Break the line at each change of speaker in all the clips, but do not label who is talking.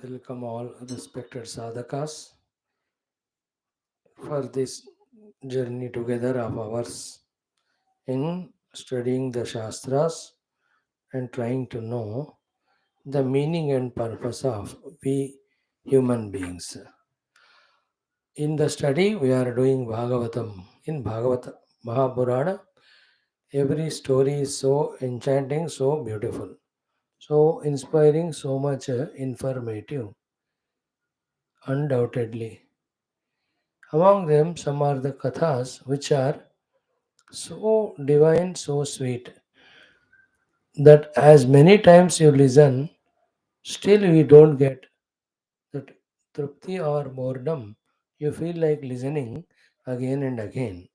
Welcome all respected sadhakas for this journey together of ours in studying the Shastras and trying to know the meaning and purpose of we human beings. In the study, we are doing Bhagavatam. In Bhagavata Mahapurana, every story is so enchanting, so beautiful, so inspiring, so much informative, undoubtedly. Among them, some are the kathas which are so divine, so sweet, that as many times you listen, still we don't get that trupti or boredom. You feel like listening again and again.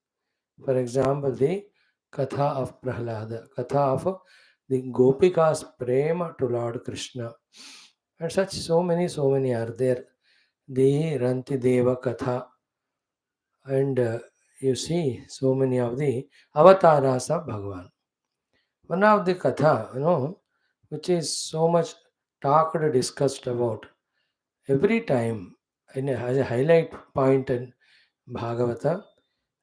For example, the Katha of Prahlada, Katha of the Gopika's prema to Lord Krishna. And such so many are there. The Ranti Deva Katha, and you see so many of the avatars of Bhagavan. One of the Katha, which is so much talked, discussed about every time as a highlight point in Bhagavata,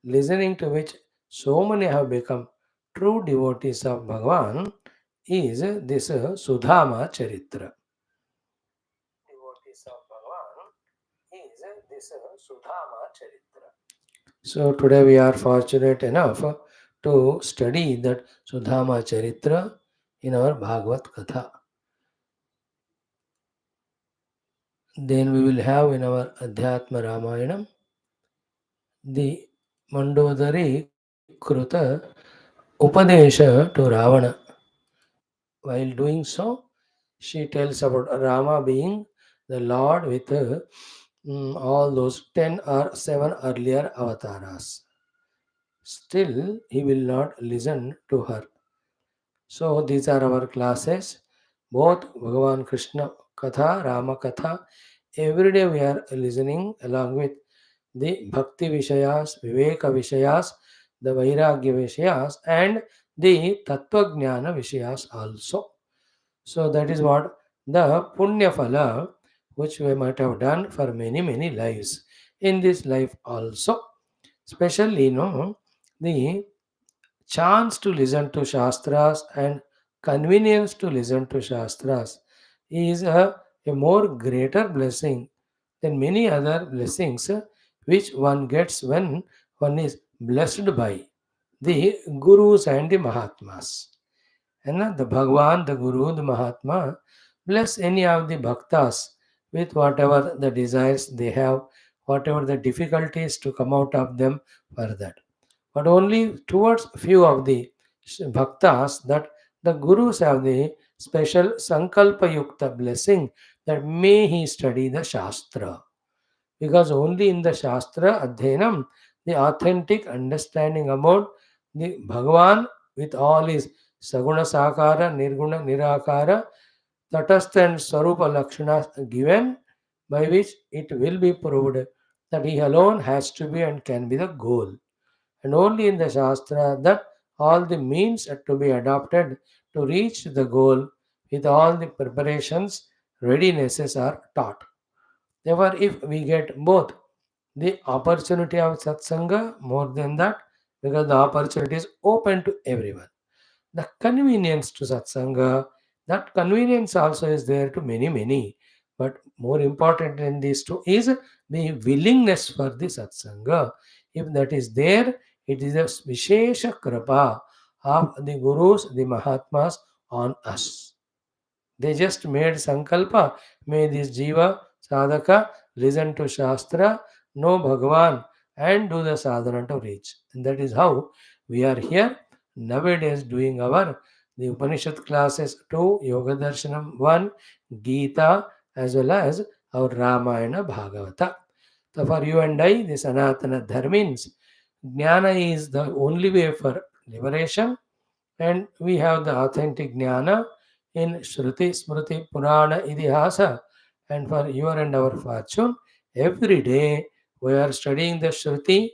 listening to which so many have become true devotees of Bhagavan, is this Sudhama Charitra. Devotees of Bhagavan is this Sudhama Charitra. So today we are fortunate enough to study that Sudhama Charitra in our Bhagavad Katha. Then we will have in our Adhyatma Ramayanam the Mandodari Kruta Upadesha to Ravana. While doing so, she tells about Rama being the Lord with all those 10 or 7 earlier avatars. Still, he will not listen to her. So, these are our classes. Both Bhagavan Krishna Katha, Rama Katha. Every day we are listening along with the Bhakti Vishayas, Viveka Vishayas, the Vairagya Vishayas, and the Tattva Jnana Vishayas also. So that is what the Punya Phala, which we might have done for many, many lives. In this life also, especially, the chance to listen to Shastras and convenience to listen to Shastras is a more greater blessing than many other blessings which one gets when one is blessed by the Gurus and the Mahatmas. And the Bhagwan, the Guru, the Mahatma bless any of the Bhaktas with whatever the desires they have, whatever the difficulties to come out of them for that. But only towards few of the bhaktas that the gurus have the special sankalpa yukta blessing that may he study the shastra, because only in the shastra adhyanam the authentic understanding about the Bhagavan with all his saguna sakara nirguna nirakara tatastha and swarupa lakshanas given, by which it will be proved that he alone has to be and can be the goal. And only in the Shastra that all the means are to be adopted to reach the goal with all the preparations, readinesses are taught. Therefore, if we get both the opportunity of satsanga, more than that, because the opportunity is open to everyone. The convenience to satsanga, that convenience also is there to many, many. But more important than these two is the willingness for the satsanga. If that is there, it is a vishesha kripa of the gurus, the mahatmas on us. They just made sankalpa. May this jiva sadhaka listen to shastra, know Bhagavan, and do the sadhana to reach. And that is how we are here nowadays doing our the Upanishad classes 2, Yoga Darshanam 1, Gita, as well as our Ramayana Bhagavata. So for you and I, the Sanatana Dharmins, Jnana is the only way for liberation, and we have the authentic jnana in Shruti, Smriti, Purana, Idihasa. And for your and our fortune, every day we are studying the Shruti,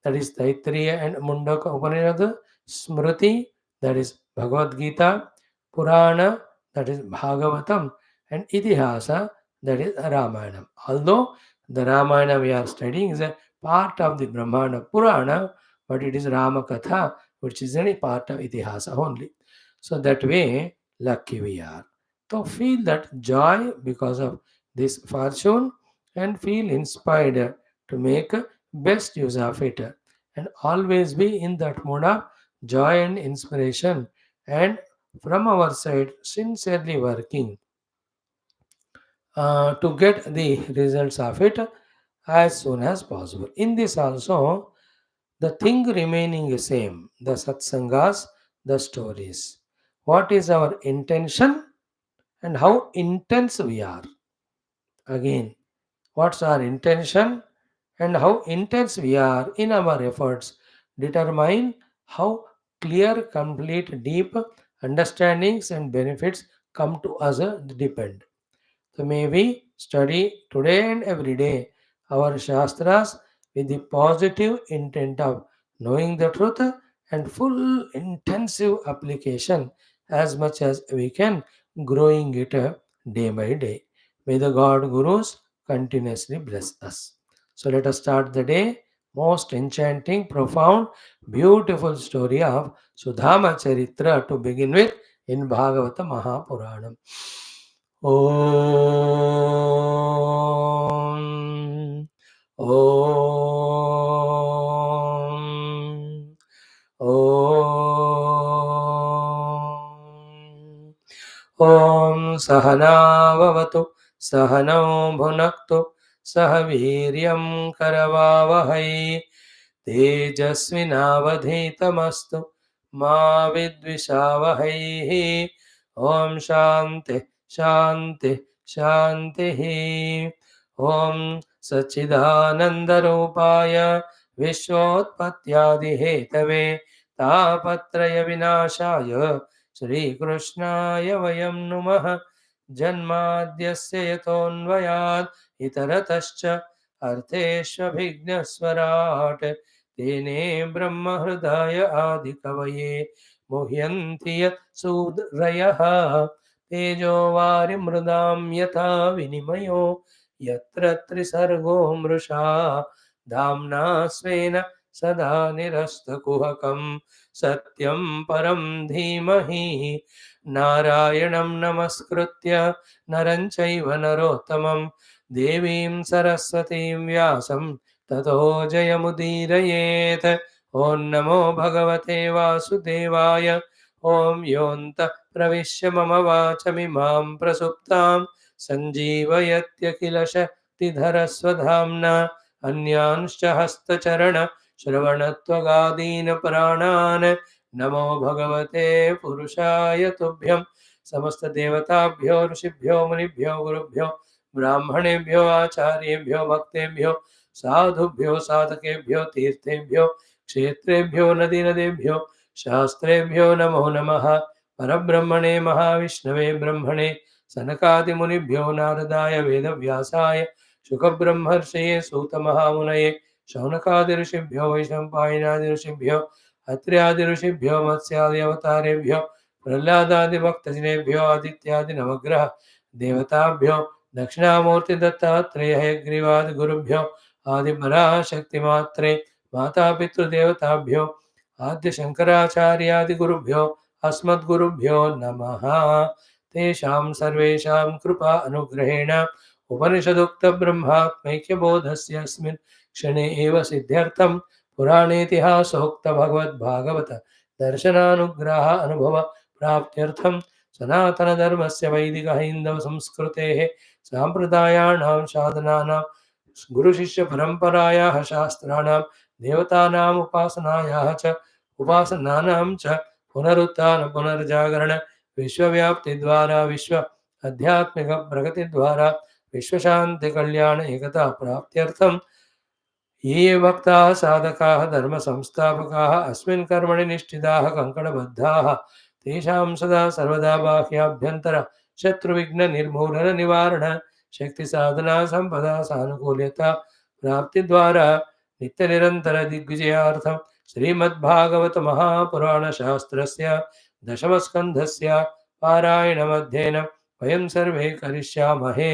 that is Taittiriya and Mundaka Upanishad, Smriti, that is Bhagavad Gita, Purana, that is Bhagavatam, and Idihasa, that is Ramayana. Although the Ramayana we are studying is a part of the Brahmana Purana, but it is Rama Katha, which is any part of Itihasa only. So that way, lucky we are. So feel that joy because of this fortune and feel inspired to make best use of it and always be in that mode of joy and inspiration and from our side sincerely working to get the results of it as soon as possible. In this also, the thing remaining the same, the satsangas, the stories. What is our intention and how intense we are? Again, what's our intention and how intense we are in our efforts determine how clear, complete, deep understandings and benefits come to us depend. So may we study today and every day our Shastras with the positive intent of knowing the truth and full intensive application as much as we can, growing it day by day. May the God Gurus continuously bless us. So let us start the day. Most enchanting, profound, beautiful story of Sudhama Charitra to begin with in Bhagavata Mahapuranam. Om Om Om Om Sahanavavatu Sahanau Bhunaktu Sahaviryam Karavavahai तेजस्विनावधीतमस्तु मा विद्विषावहैः ॐ शान्ति शान्ति शान्तिः ॐ सच्चिदानन्दरूपाय विश्वोत्पत्त्यादिहेतवे तापत्रयविनाशाय श्रीकृष्णाय वयं नुमः जन्माद्यस्य यतोऽन्वयात् इतरतश्च अर्थेष्वभिघ्नस्वराट् तेने ब्रह्महृदाय आदिकवये मुह्यन्ति यत् सूरयः तेजो वारिमृदां यथा विनिमयो यत्र त्रिसर्गो मृषा धाम्ना स्वेन सदा निरस्तकुहकं सत्यं परं धीमहि नारायणं नमस्कृत्य नरं चैव नरोत्तमं देवीं सरस्वतीं व्यासं ततो जयमुदीरयेत् ॐ नमो भगवते वासुदेवाय ॐ योऽन्तः प्रविश्य मम वाचमिमां प्रसुप्तां सञ्जीवयत्यखिलशक्तिधरस्वधाम्ना अन्यांश्च हस्तचरण श्रवणत्वगादीन् प्राणान् नमो भगवते पुरुषाय तुभ्यं समस्तदेवताभ्यो ऋषिभ्यो मुनिभ्यो गुरुभ्यो ब्राह्मणेभ्यो आचार्येभ्यो भक्तेभ्यो साधुभ्यो साधकेभ्यो तीर्थेभ्यो क्षेत्रेभ्यो नदीनदेभ्यो शास्त्रेभ्यो नमो नमः परब्रह्मणे महाविष्णवे ब्रह्मणे सनकादिमुनिभ्यो नारदाय वेदव्यासाय शुकब्रह्मर्षये सूतमहामुनये शौनकादिऋषिभ्यो वैशम्पायनादिऋषिभ्यो अत्र्यादिऋषिभ्यो मत्स्यादि अवतारेभ्यो प्रह्लादादिभक्तजनेभ्यो आदित्यादिनवग्रह देवताभ्यो दक्षिणामूर्ति दत्तात्रेय हयग्रीवादि गुरुभ्यो आदिपराशक्तिमात्रे मातापितृदेवताभ्यो आद्य शंकराचार्यादि गुरुभ्यो अस्मद्गुरुभ्यो नमः तेषां सर्वेषां कृपा अनुग्रहेण उपनिषदुक्त ब्रह्मात्मैक्यबोधस्य अस्मिन् क्षणे एव सिद्ध्यर्थं पुराणेतिहासोक्त भगवद्भागवत दर्शनानुग्रह अनुभव प्राप्त्यर्थं सनातनधर्मस्य वैदिकहैन्दवसंस्कृतेः साम्प्रदायाणां साधनानां गुरुशिष्यपरम्परायाः शास्त्राणां देवतानाम् उपासनायाः च उपासनानां च पुनरुत्थान पुनर्जागरण विश्वव्याप्तिद्वारा विश्व आध्यात्मिक प्रगतिद्वारा विश्वशान्तिकल्याण एकता प्राप्त्यर्थं ये भक्ताः साधकाः धर्मसंस्थापकाः अस्मिन् कर्मणि निष्ठिताः कङ्कणबद्धाः तेषां सदा सर्वदा बाह्याभ्यन्तर शत्रुविघ्ननिर्मूलननिवारण शक्तिसाधना सम्पदा सानुकूल्यता प्राप्तिद्वारा नित्यनिरन्तरदिग्विजयार्थं श्रीमद्भागवत महापुराणशास्त्रस्य दशमस्कन्धस्य पारायणमध्येन वयं सर्वे करिष्यामहे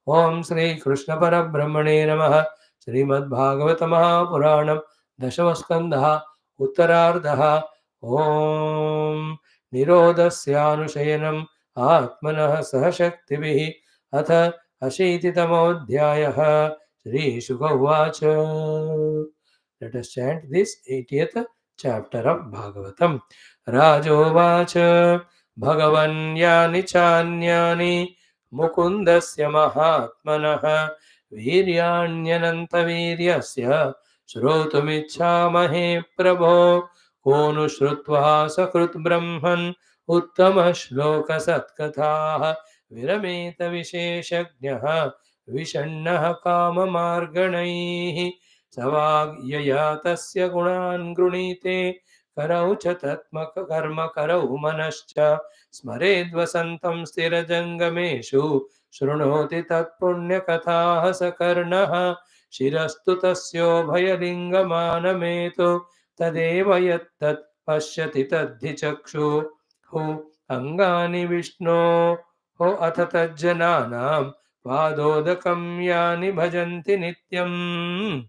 ओम श्री कृष्ण परब्रह्मणे नमः। श्रीमद्भागवत महापुराणम दशम स्कंधः उत्तरार्धः। ओम निरोधस्यानुशयनम् आत्मनः सह शक्तिभिः अथ अशीतितमोऽध्यायः। श्रीशुक उवाच। Let us chant this 80th chapter of Bhagavatam. Rajovaच भगवन् यानि चान्यानि मुकुन्दस्य महात्मनः वीर्याण्यनन्तवीर्यस्य श्रोतुमिच्छामहे प्रभो। को नु श्रुत्वा सकृत् ब्रह्मन् उत्तमश्लोकसत्कथाः विरमेत विशेषज्ञः विषण्णः काममार्गणैः। स वाग्यया तस्य गुणान् गृणीते करौ च तत्मकर्म करौ मनश्च स्मरेद्वसन्तं स्थिरजङ्गमेषु शृणोति तत्पुण्यकथाः स कर्णः। शिरस्तु तस्योभयलिङ्गमानमेतु तदेव यत्तत् पश्यति तद्धि चक्षुः। अङ्गानि विष्णोः अथ तज्जनानां पादोदकं यानि भजन्ति नित्यम्।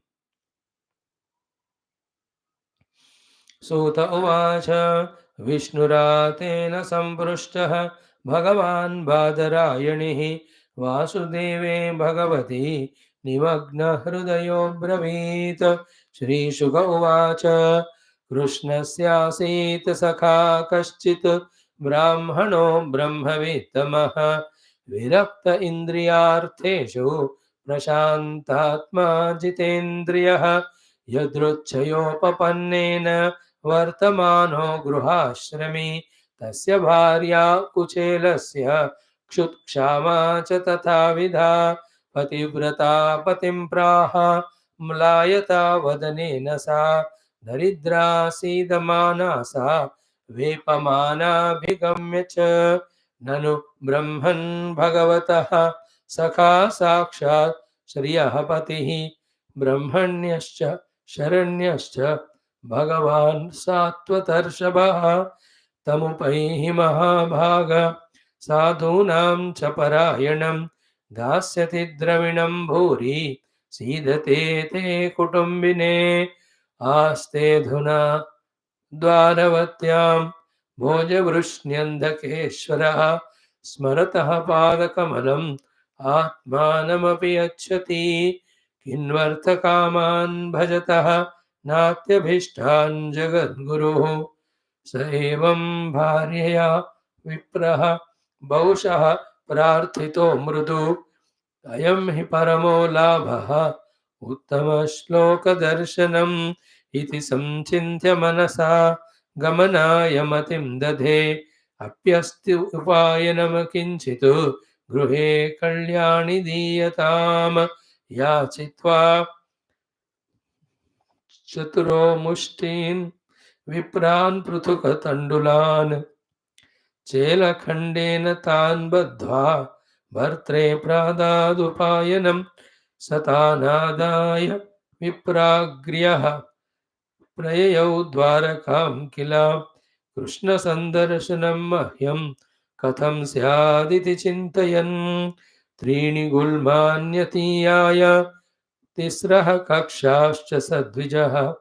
सूत उवाच विष्णुरातेन सम्पृष्टः भगवान् बादरायणिः वासुदेवे भगवती निमग्नहृदयो ब्रवीत्। श्रीशुक उवाच कृष्णस्यासीत् सखा कश्चित् ब्राह्मणो ब्रह्मवित्तमः विरक्त इन्द्रियार्थेषु प्रशान्तात्मा जितेन्द्रियः। यदृच्छयोपपन्नेन वर्तमानो गृहाश्रमी तस्य भार्या कुचेलस्य क्षुत्क्षामा च तथाविधा। पतिव्रता पतिं प्राह म्लायता वदनेन सा दरिद्रासीदमाना सा वेपमानाभिगम्य च। ननु ब्रह्मन् भगवतः सखा साक्षात् श्रियः पतिः ब्रह्मण्यश्च शरण्यश्च भगवान् सात्वतर्षभः। तमुपैहि महाभाग साधूनां च परायणं दास्यति द्रविणं भूरि सीदते ते कुटुम्बिने। आस्तेऽधुना द्वारवत्यां भोजवृष्ण्यन्धकेश्वरः स्मरतः पादकमलम् आत्मानमपि यच्छति। किन्वर्थकामान् भजतः नात्यभीष्टान् जगद्गुरुः। स एवं भार्यया विप्रः बहुशः प्रार्थितो मृदु। अयं हि परमो लाभः उत्तमश्लोकदर्शनम् इति संचिन्त्य मनसा गमनाय मतिं दधे। अप्यस्ति उपायनं किञ्चित् गृहे कल्याणि दीयताम्। याचित्वा चतुरो मुष्टीन् विप्रान् पृथुकतण्डुलान् चेलखण्डेन तान् बद्ध्वा भर्त्रे प्रादादुपायनं सतानादाय विप्राग्र्यः प्रययौ द्वारकां किल। कृष्णसन्दर्शनं मह्यं कथं स्यादिति चिन्तयन् त्रीणि गुल्मान्यतीयाय तिस्रः कक्षाश्च सद्विजः।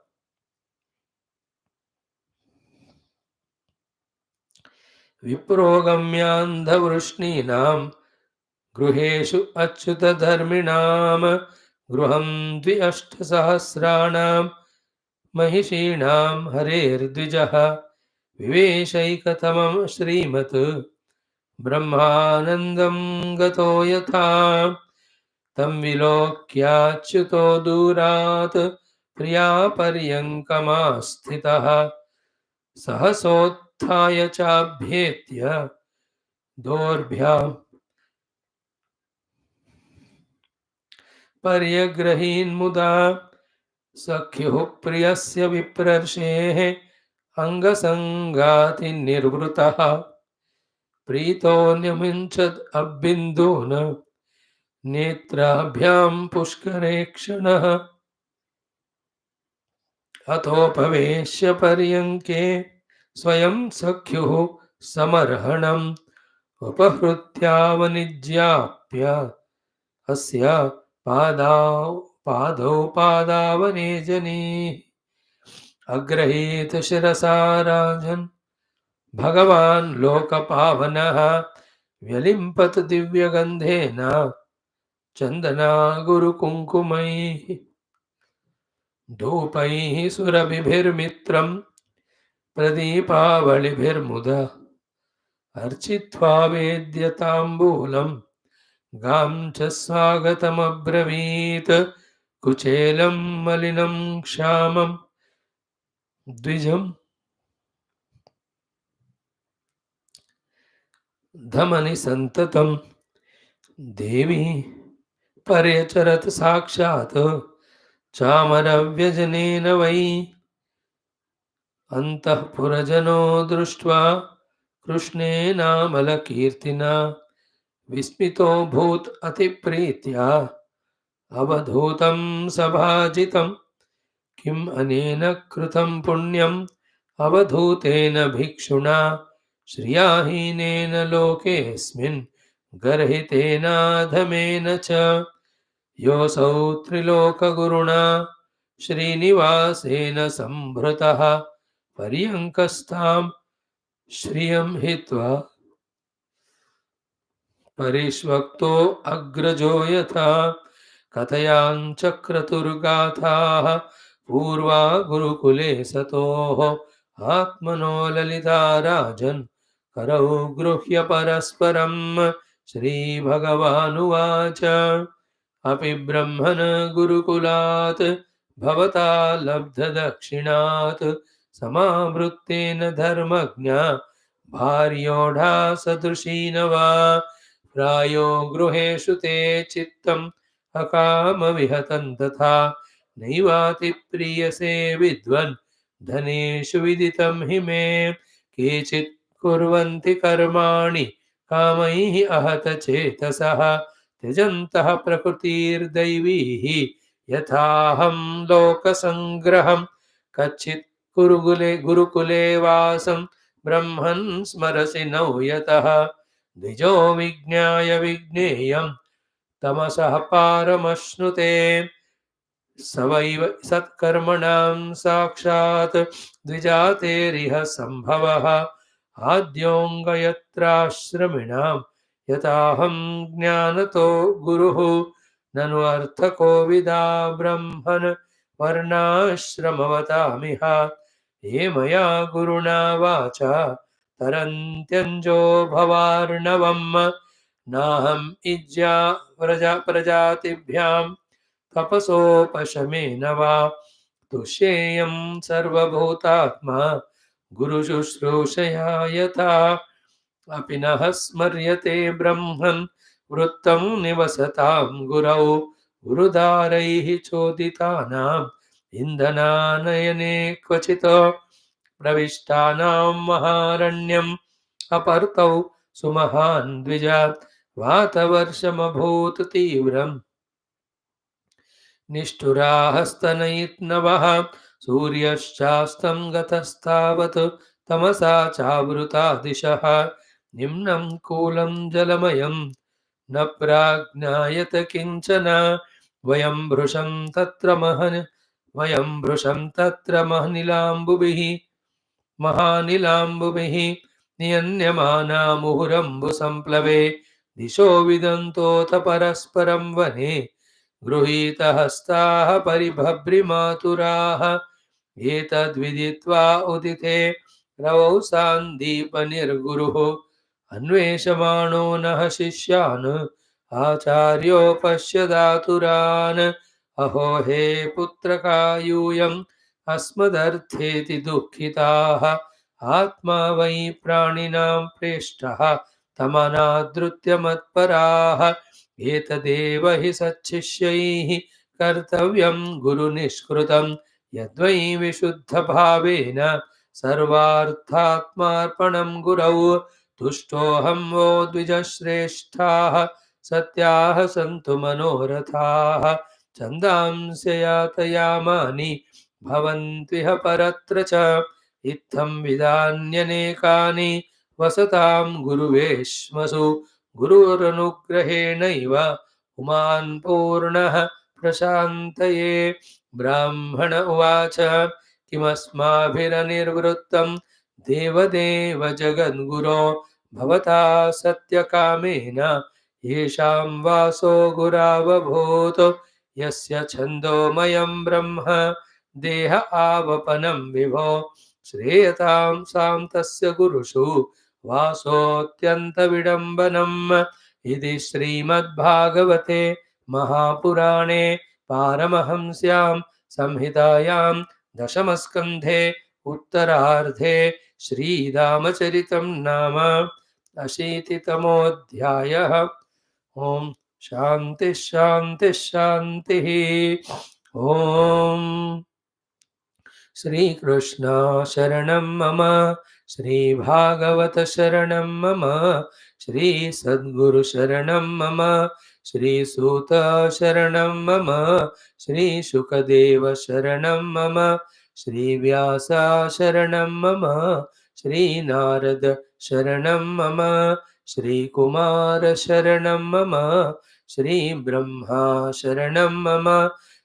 विप्रोगम्यान्धवृष्णीनां गृहेषु अच्युतधर्मिणां गृहं 2800 महिषीणां हरेर्द्विजः। विवेशैकतमं श्रीमत् ब्रह्मानन्दं गतो यथा तं विलोक्याच्युतो दूरात् प्रियापर्यङ्कमास्थितः। सहसोत्थाय चाभ्येत्य दोर्भ्यां पर्यग्रहीन्मुदा सख्युः प्रियस्य विप्रर्षेः अङ्गसङ्गातिनिर्वृतः। प्रीतो न्यमिञ्चद् अबिन्दून् नेत्राभ्यां पुष्करे क्षणः। अथोपवेश्य पर्यङ्के स्वयं सख्युः समर्हणम् उपहृत्यावनिज्याप्य अस्य पादौ पादावने जने अग्रहीत शिरसा राजन् भगवान् लोकपावनः व्यलिम्पत दिव्यगन्धेन चन्दना गुरुकुङ्कुमैः धूपैः सुरभिर्मित्रं प्रदीपावलिभिर्मुद अर्चित्वा वेद्यताम्बूलं गां च स्वागतमब्रवीत् कुचेलं मलिनं क्षामं द्विजं धमनि सन्ततं देवी पर्यचरत् साक्षात् चामरव्यजनेन वै अन्तःपुरजनो दृष्ट्वा कृष्णेनामलकीर्तिना विस्मितो भूत् अतिप्रीत्या अवधूतं सभाजितं किम् अनेन कृतं पुण्यम् अवधूतेन भिक्षुणा श्रियाहीनेन लोकेऽस्मिन् गर्हितेनाधमेन च योऽसौ त्रिलोकगुरुणा श्रीनिवासेन सम्भृतः पर्यङ्कस्तां श्रियं हित्वा परिष्वक्तो अग्रजो यथा कथयाञ्चक्रतुर्गाथाः पूर्वा गुरुकुले सतोः आत्मनो ललिता राजन् करौ गृह्य परस्परं श्रीभगवानुवाच अपि ब्रह्मन् गुरुकुलात् भवता लब्धदक्षिणात् समावृत्तेन धर्मज्ञा भार्योढा सदृशी न वा प्रायो गृहेषु ते चित्तम् अकामविहतं तथा नैवातिप्रीयसे विद्वन् धनेषु विदितं हि मे केचित् कुर्वन्ति कर्माणि कामैः आहत चेतसः त्यजन्तः प्रकृतिर्दैवीः यथाहं लोकसङ्ग्रहं कच्चित् गुरुकुले वासं ब्रह्मन् स्मरसि नौ यतः द्विजो विज्ञाय विज्ञेयं तमसः पारमश्नुते स वैव सत्कर्मणां साक्षात् द्विजातेरिह सम्भवः आद्योऽङ्गयत्राश्रमिणां यथाहं ज्ञानतो गुरुः ननु अर्थको विदा ब्रह्मन् वर्णाश्रमवतामिह ये मया गुरुणा वाचा तरन्त्यञ्जो भवार्णवम् नाहम् इज्या प्रजातिभ्यां तपसोपशमेन वा तुष्येयं सर्वभूतात्मा गुरुशुश्रूषया यथा अपि नः स्मर्यते ब्रह्मन् वृत्तं निवसतां गुरौ गुरुदारैः चोदितानाम् इन्धनानयने क्वचित् प्रविष्टानां महारण्यम् अपर्तौ सुमहान् द्विजात् वातवर्षमभूत् तीव्रम् निष्ठुरास्तनयित्नवः सूर्यश्चास्तं गतस्तावत् तमसा चावृता दिशः निम्नं कूलं जलमयं न प्राज्ञायत किञ्चन वयं भृशं तत्र महनिलाम्बुभिः महानिलाम्बुभिः नियन्यमाना मुहुरम्बुसम्प्लवे दिशो विदन्तोऽथ परस्परं वने गृहीतहस्ताः परिभभ्रिमातुराः एतद्विदित्वा उदिते रवौ सान्दीपनिर्गुरुः अन्वेषमाणो नः शिष्यान् आचार्यो पश्यदातुरान् अहो हे पुत्रका यूयम् अस्मदर्थेति दुःखिताः आत्मा वै प्राणिनां प्रेष्ठः तमनादृत्य मत्पराः एतदेव हि सच्छिष्यैः कर्तव्यं गुरुनिष्कृतं यद्वै विशुद्धभावेन सर्वार्थात्मार्पणं गुरौ तुष्टोऽहं वो द्विजश्रेष्ठाः सत्याः सन्तु मनोरथाः छन्दांस्य यातयामानि भवन्त्विह परत्र च इत्थं विधान्यनेकानि वसतां गुरुवेश्मसु गुरुरनुग्रहेणैव उमान् पूर्णः प्रशान्तये। ब्राह्मण उवाच किमस्माभिरनिर्वृत्तं देवदेव जगद्गुरो भवता सत्यकामेन येषां वासो गुरावभूत् यस्य छन्दोमयं ब्रह्म देह आवपनं विभो श्रेयतां सां तस्य गुरुषु वासोऽत्यन्तविडम्बनम्। इति श्रीमद्भागवते महापुराणे पारमहंस्यां संहितायां दशमस्कन्धे उत्तरार्धे श्रीरामचरितं नाम अशीतितमोऽध्यायः। ओम शांति शांति शांति। ओम श्री कृष्ण शरणं मम, श्री भागवत शरणं मम, श्री सद्गुरु शरणं मम, श्री सूत शरणं मम, श्री शुकदेव शरणं मम, श्री व्यास शरणं मम, श्री नारद शरणं मम, श्री कुमार शरणं मम, श्री ब्रह्मा शरणं मम,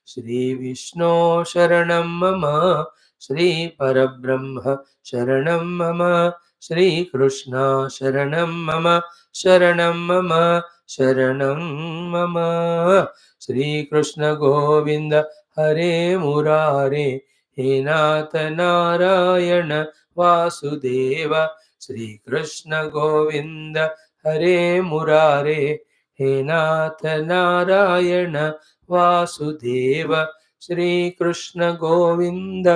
श्री विष्णु शरणं मम, श्री परब्रह्म शरणं मम, श्री कृष्ण शरणं मम, शरणं मम, शरणं मम। श्री कृष्ण गोविंद हरे मुरारे, हे नाथ नारायण वासुदेव। श्री कृष्ण गोविंद हरे मुरारे, हे नाथ नारायण वासुदेव। श्री कृष्ण गोविंद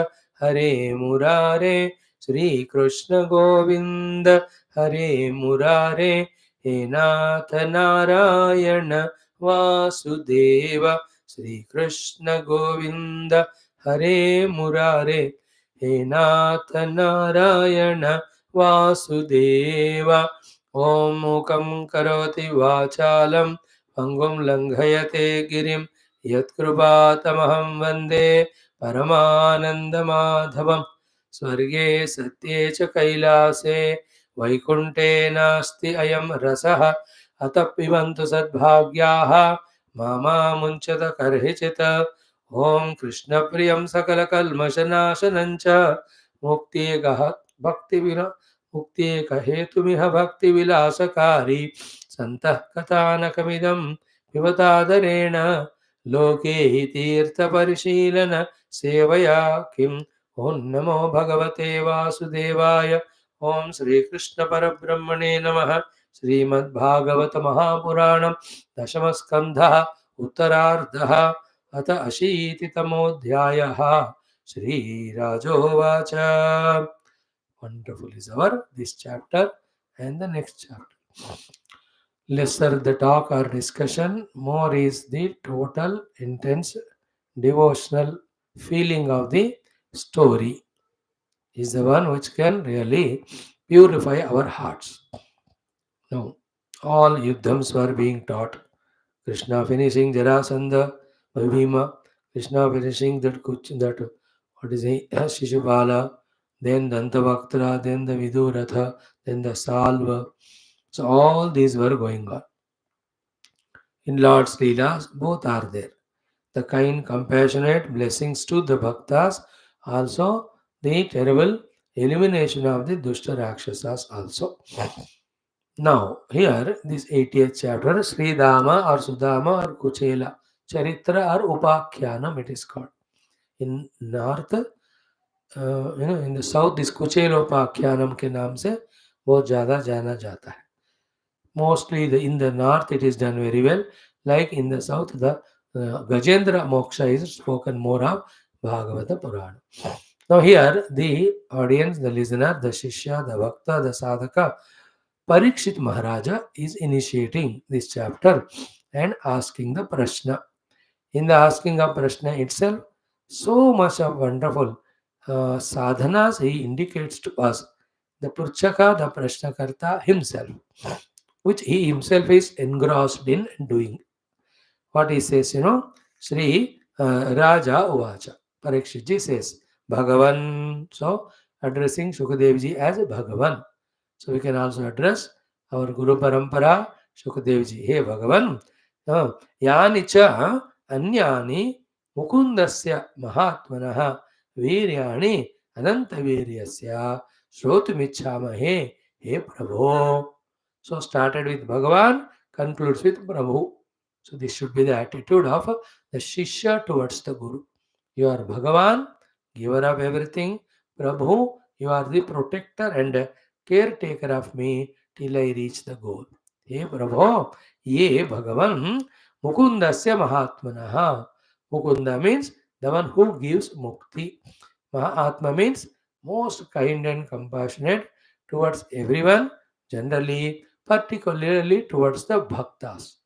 हरे मुरारे, श्री कृष्ण गोविंद हरे मुरारे, हे नाथ नारायण वासुदेव। श्री कृष्ण गोविंद हरे मुरारे, हे नाथ नारायण वासुदेव। ओम मूकं करोति वाचालं पंगुं लंघयते गिरिं यत्कृपातमहं वन्दे परमानन्दमाधवं। स्वर्गे सत्ये च कैलासे वैकुण्ठे नास्ति अयं रसः, अतः पिबन्तु सद्भाग्याः मा मुञ्चत कर्हिचित्। ॐ कृष्णप्रियं सकलकल्मषनाशनं च मुक्तिगः भक्तिविना मुक्त्येकहेतुमिह भक्तिविलासकारी सन्तः कथानकमिदं पिबतादरेण लोके हि तीर्थपरिशीलन सेवया किम्। ॐ नमो भगवते वासुदेवाय। ॐ श्रीकृष्ण परब्रह्मणे नमः। श्रीमद्भागवत महापुराणं दशमस्कन्धः उत्तरार्धः अथ अशीतितमोऽध्यायः। श्रीराजोवाच। Wonderful is our this chapter and the next chapter. Lesser the talk or discussion, more is the total intense devotional feeling of the story is the one which can really purify our hearts. Now, all yudhams were being taught. Krishna finishing Jarasandha by Bhima, Krishna finishing that what is he, Shishupala, then Dantavaktra, then the Viduratha, then the Salva. So all these were going on. In Lord's Leelas, both are there. The kind, compassionate blessings to the bhaktas, also the terrible elimination of the Dushta Rakshasas also. Now, here, this 80th chapter, Sri Dama or Sudhama or Kuchela, Charitra or Upakyanam, it is called. In north, in the south, this Kuchela Upakyanam के नाम से बहुत ज़्यादा जाना जाता है. Mostly in the north it is done very well. Like in the south, the Gajendra Moksha is spoken more of Bhagavata Purana. Now here the audience, the listener, the Shishya, the Bhakta, the Sadhaka, Parikshit Maharaja is initiating this chapter and asking the Prashna. In the asking of Prashna itself, so much of wonderful sadhanas he indicates to us. The Purchaka, the Prashnakarta himself, which he himself is engrossed in doing. What he says, Sri Raja Uvacha. Parikshitji says, Bhagavan. So, addressing Shukadevji as Bhagavan. So, we can also address our Guru Parampara, Shukadevji. Hey, Bhagavan, यानि च अन्यानि मुकुन्दस्य महात्मनः वीर्याणि अनन्तवीर्यस्य श्रोतुमिच्छामहे हे प्रभो. So started with Bhagavan, concludes with Prabhu. So this should be the attitude of the Shishya towards the Guru. You are Bhagavan, giver of everything. Prabhu, you are the protector and caretaker of me till I reach the goal. Hey Prabhu, ye Bhagavan Mukundasya Mahatmanaha. Mukunda means the one who gives mukti. Mahatma means most kind and compassionate towards everyone, generally, particularly towards the bhaktas.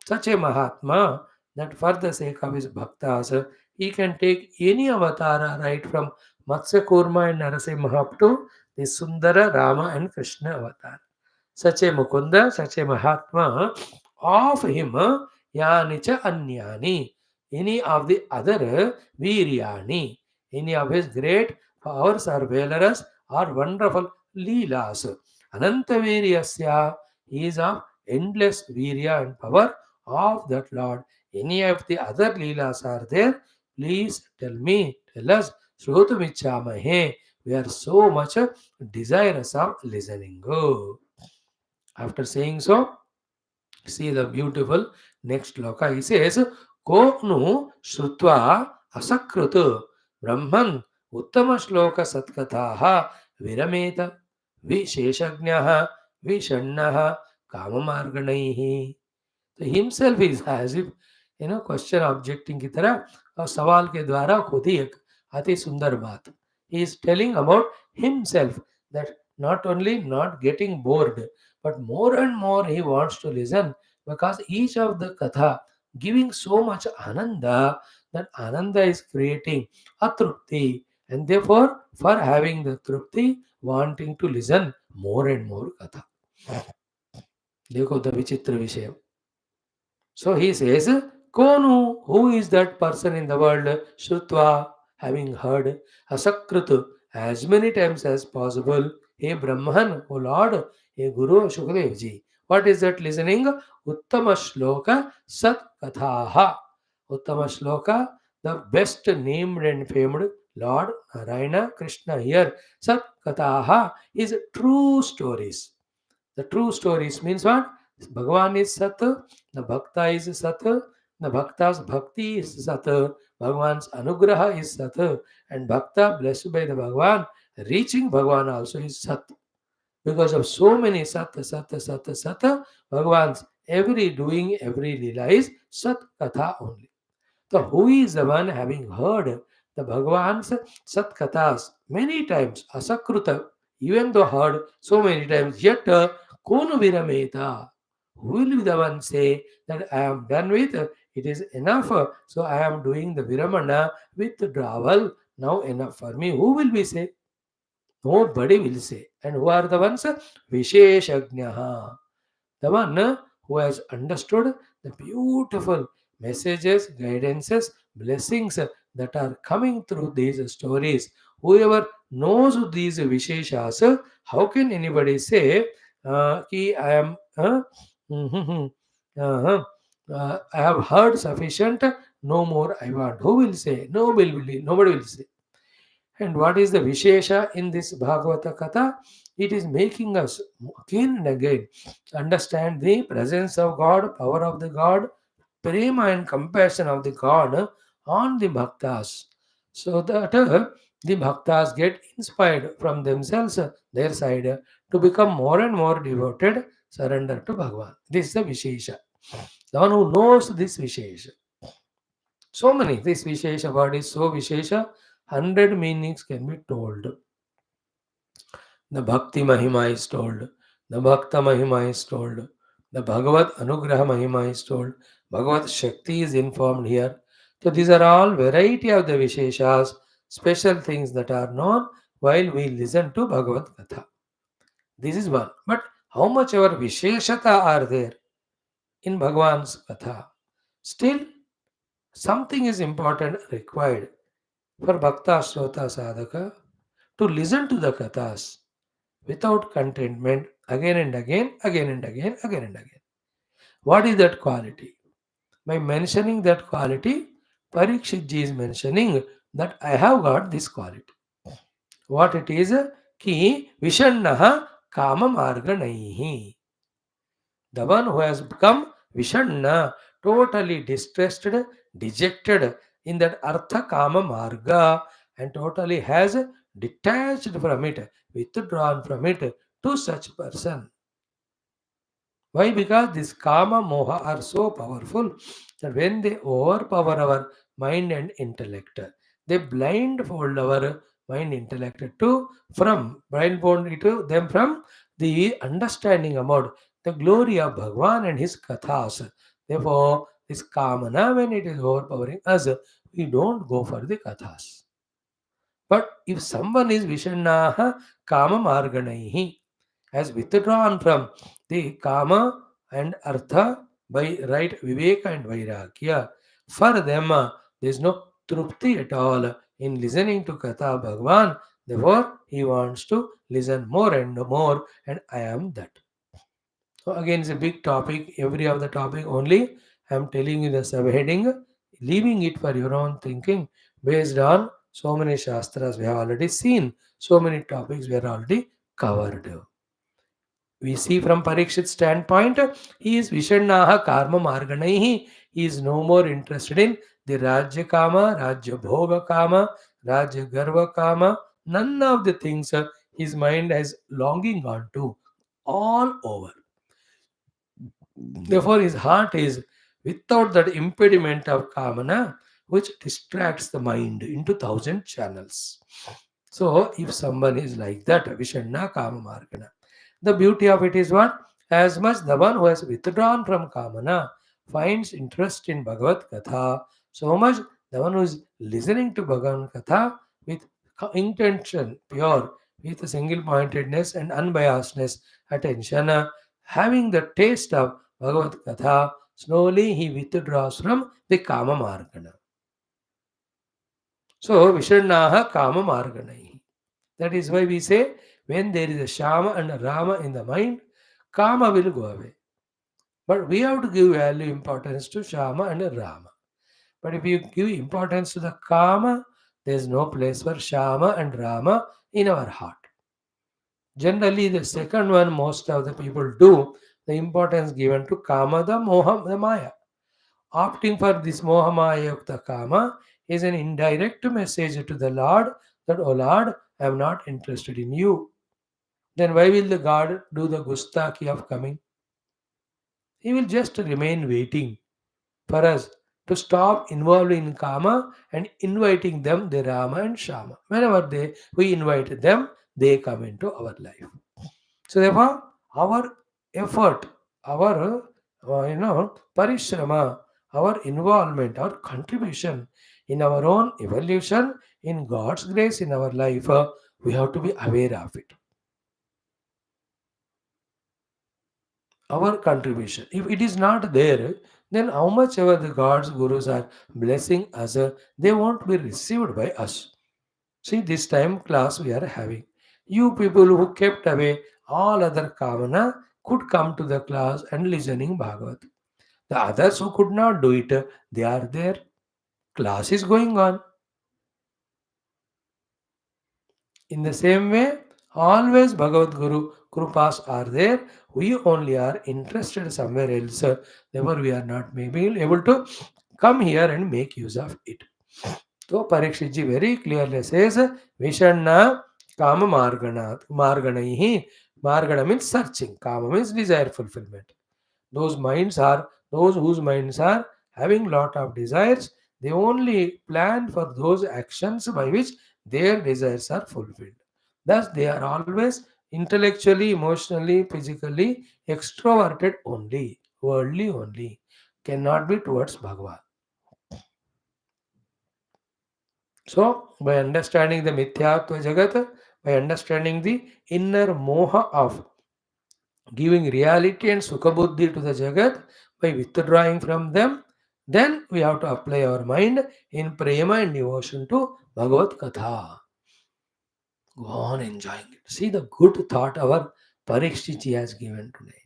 Such a Mahatma that for the sake of his bhaktas, he can take any avatara right from Matsya Kurma and Narasimha up to the Sundara, Rama and Krishna avatar. Such a Mukunda, such a Mahatma, of him Yanicha Anyani, any of the other Viryani, any of his great powers or valorous or wonderful Leelas. Anantaviryasya, he is of endless Virya and power of that Lord. Any of the other Leelas are there? Please tell me, tell us. Shrutumichamahe. We are so much desirous of listening. Go. After saying so, see the beautiful next loka. He says, Ko nu shrutva asakrutu brahman uttama shloka satkataha virameta visheshagnaha vishannaha kamamarganaihi. तो himself is as if question objecting की तरह और सवाल के द्वारा खुद ही एक अति सुंदर बात. He is telling about himself that not only not getting bored, but more and more he wants to listen because each of the katha giving so much ananda that ananda is creating a trupti, and therefore for having the trupti wanting to listen more and more katha. देखो the विचित्र विषय. So he says, Konu, who is that person in the world? Shrutva, having heard, Asakrutu, as many times as possible. Hey Brahman, O Lord, Hey Guru Shukadev ji. What is that listening? Uttama Shloka Sat Kathaha. Uttama Shloka, the best named and famed Lord Narayana Krishna here. Sat Kathaha is true stories. The true stories means what? Bhagavan is Sat, the Bhakta is Sat, the Bhakta's Bhakti is Sat, Bhagavan's Anugraha is Sat, and Bhakta blessed by the Bhagavan, reaching Bhagavan also is Sat. Because of so many Sat, Sat, Sat, Sat, Bhagavan's every doing, every lila is Sat Katha only. So who is the one having heard the Bhagavan's Sat Kathas many times, Asakruta, even though heard so many times, yet Konu Virameta, who will be the one say that I am done with, it is enough, so I am doing the Viramana withdrawal, now enough for me. Who will be say? Nobody will say. And who are the ones? Visheshagnaha, the one who has understood the beautiful messages, guidances, blessings that are coming through these stories. Whoever knows these Visheshas, how can anybody say, Ki I am, I have heard sufficient, no more I want. Who will say? Nobody will say. And what is the Vishesha in this Bhagavata Katha? It is making us again and again understand the presence of God, power of the God, prema and compassion of the God on the bhaktas, so that the bhaktas get inspired from themselves, their side, to become more and more devoted, surrender to Bhagavan. This is the Vishesha. The one who knows this Vishesha. So many, this Vishesha word is so Vishesha, 100 meanings can be told. The Bhakti Mahima is told, the Bhakta Mahima is told, the Bhagavad Anugraha Mahima is told, Bhagavad Shakti is informed here. So these are all variety of the Visheshas, special things that are known while we listen to Bhagavad Katha. This is one. But how much our Visheshata are there in Bhagavan's Katha? Still, something is important required for Bhakta Shrota Sadhaka to listen to the Kathas without contentment again and again, again and again, again and again. What is that quality? By mentioning that quality, Parikshitji is mentioning that I have got this quality. What it is? Ki Vishannaha Kama Marganaihi. The one who has become Vishanna, totally distressed, dejected in that Artha Kama Marga, and totally has detached from it, withdrawn from it, to such person. Why? Because this Kama Moha are so powerful that when they overpower our mind and intellect, they blindfold our mind intellect to from blindfold it to them from the understanding about the glory of Bhagwan and his kathas. Therefore, this Kamana, when it is overpowering us, we don't go for the kathas. But if someone is Vishannaha Kama Marganaihi, has withdrawn from the Kama and Artha by right Viveka and Vairagya, for them there is no trupti at all in listening to Katha Bhagwan. Therefore, he wants to listen more and more, and I am that. So again, it's a big topic. Every of the topic only I am telling you the subheading, leaving it for your own thinking based on so many shastras we have already seen, so many topics we are already covered. We see from Parikshit's standpoint, he is Vishannaha Karma Marganaihi. He is no more interested in the Rajya Kama, Rajya Bhoga Kama, Rajya Garva Kama. None of the things his mind has longing on to. All over. Therefore, his heart is without that impediment of kamana, which distracts the mind into thousand channels. So, if someone is like that, Vishanna Kama Margana, the beauty of it is what? As much the one who has withdrawn from kamana finds interest in Bhagavad Katha, so much the one who is listening to Bhagavad Katha with intention, pure, with a single pointedness and unbiasedness, attention, having the taste of Bhagavad Katha, slowly he withdraws from the Kama Margana. So, Vishannaha Kama Marganai. That is why we say when there is a Shama and a Rama in the mind, Kama will go away. But we have to give value importance to Shama and Rama. But if you give importance to the Kama, there is no place for Shama and Rama in our heart. Generally, the second one most of the people do, the importance given to Kama, the Moha, the Maya. Opting for this Moha Maya Yukta Kama is an indirect message to the Lord that, oh Lord, I am not interested in you. Then why will the God do the gustaki of coming? He will just remain waiting for us to stop involving in Kama and inviting them, the Rama and Shama. Whenever we invite them, they come into our life. So therefore, our effort, our parishrama, our involvement, our contribution in our own evolution, in God's grace in our life, we have to be aware of it. Our contribution. If it is not there, then how much ever the God's gurus are blessing us, they won't be received by us. See, this time class we are having. You people who kept away all other kamana could come to the class and listening Bhagavat. The others who could not do it, they are there. Class is going on. In the same way, always Bhagavad Guru Krupas are there. We only are interested somewhere else. Therefore, we are not maybe able to come here and make use of it. So Parikshitji very clearly says, Vishanna Kama Marganaihi. Margana means searching. Kama means desire fulfillment. Those whose minds are having lot of desires. They only plan for those actions by which their desires are fulfilled. Thus, they are always intellectually, emotionally, physically extroverted only, worldly only. Cannot be towards Bhagavan. So, by understanding the Mithyatva Jagat, by understanding the inner moha of giving reality and Sukha to the Jagat, by withdrawing from them, then we have to apply our mind in prema and devotion to Bhagavad Katha. Go on enjoying it. See the good thought our Parikshitji has given today.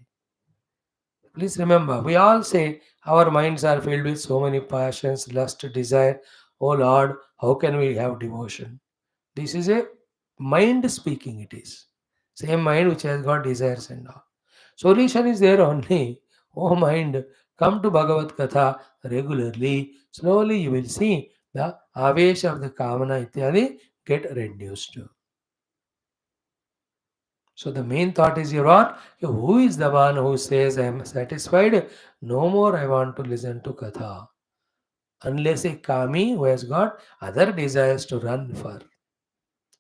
Please remember, we all say our minds are filled with so many passions, lust, desire. Oh Lord, how can we have devotion? This is a mind speaking, it is. Same mind which has got desires and all. Solution is there only. Oh mind, come to Bhagavad Katha regularly. Slowly you will see the avesh of the Kamana ityadi get reduced. So the main thought is your what? Who is the one who says I am satisfied? No more I want to listen to Katha. Unless a Kami who has got other desires to run for.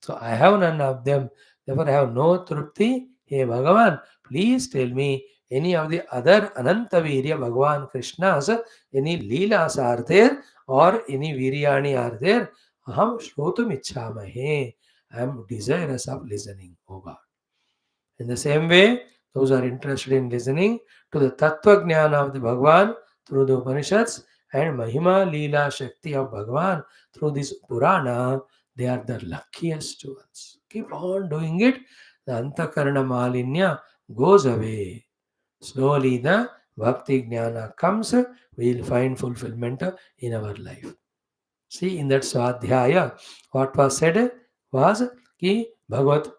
So I have none of them. Therefore I have no trupti. Hey Bhagavan, please tell me any of the other Anantavirya Bhagavan Krishna's, any Leelas are there or any Viryani are there? Aham Shrotum Ichhamahe. I am desirous of listening, O God. In the same way, those who are interested in listening to the Tattva Jnana of the Bhagavan through the Upanishads and Mahima Leela Shakti of Bhagavan through this Purana, they are the luckiest ones. Keep on doing it. The Antakarana Malinya goes away. Slowly the Bhakti Jnana comes. We will find fulfillment in our life. See, in that Swadhyaya, what was said was कि Bhagavat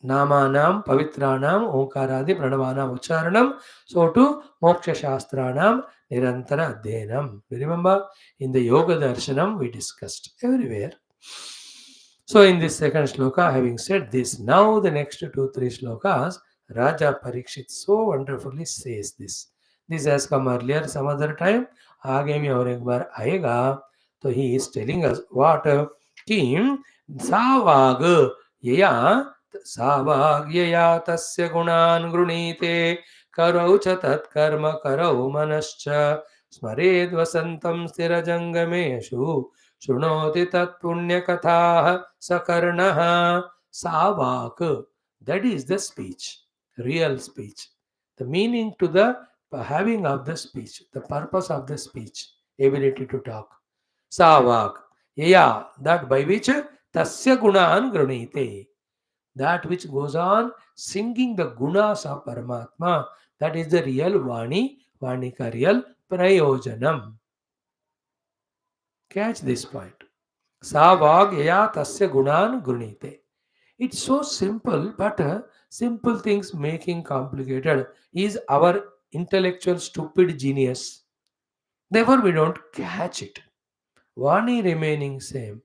नामानां पवित्राणाम् ओंकारादि प्रणवानाम् उच्चारणं so to moksha shastranam nirantara adhyanam. Remember in the yoga darshanam we discussed everywhere. So in this second shloka, having said this, now the next 2-3 shlokas Raja Parikshit so wonderfully says this. This has come earlier some other time. आगे में और एक बार आएगा. तो he is telling us what कि सावाग यया सावाग्यया तस्य गुणान् गृणीते करौ च तत्कर्म करौ मनश्च स्मरेद्वसन्तं स्थिरजङ्गमेषु शृणोति तत्पुण्यकथाः सकर्णः सावाक्. That is the speech, real speech. The meaning to the having of the speech, the purpose of the speech, ability to talk. Savak, yeah, that by which tasya gunan granite, that which goes on singing the gunas of Paramatma, that is the real Vani, Vani ka real prayojanam. Catch this point. Savag ya tasya gunan granite. It's so simple, but simple things making complicated is our intellectual stupid genius. Therefore, we don't catch it. Vani remaining same.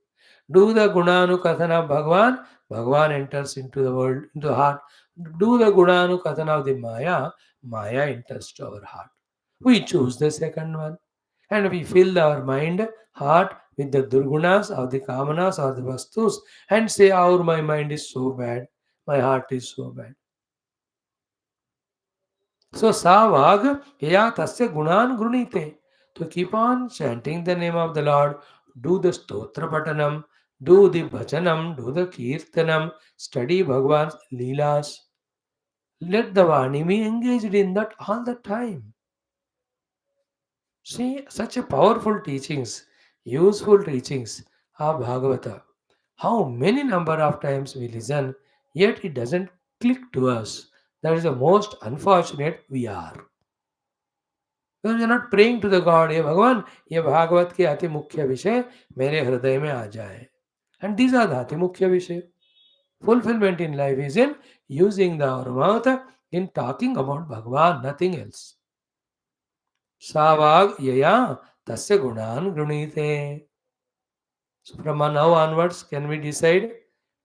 Do the Gunanu Kathana of Bhagavan, Bhagavan enters into the world, into the heart. Do the Gunanu Kathana of the Maya, Maya enters to our heart. We choose the second one. And we fill our mind, heart with the Durgunas or the Kamanas or the Vastus and say, oh, my mind is so bad, my heart is so bad. So, Savag, Ya Tasya Gunan Grunite. To keep on chanting the name of the Lord, do the Stotra Patanam, do the Bhajanam, do the Kirtanam, study Bhagavan's Leelas. Let the Vani be engaged in that all the time. See, such a powerful teachings, useful teachings of Bhagavata. How many number of times we listen, yet it doesn't click to us. That is the most unfortunate we are. Because we are not praying to the God, ये भगवान ये भागवत के अति मुख्य विषय मेरे हृदय में आ जाए. And these are the अति मुख्य विषय. Fulfillment in life is in using our mouth in talking about Bhagavan, nothing else. Savag yaya tasya gunan grunite. So from now onwards, can we decide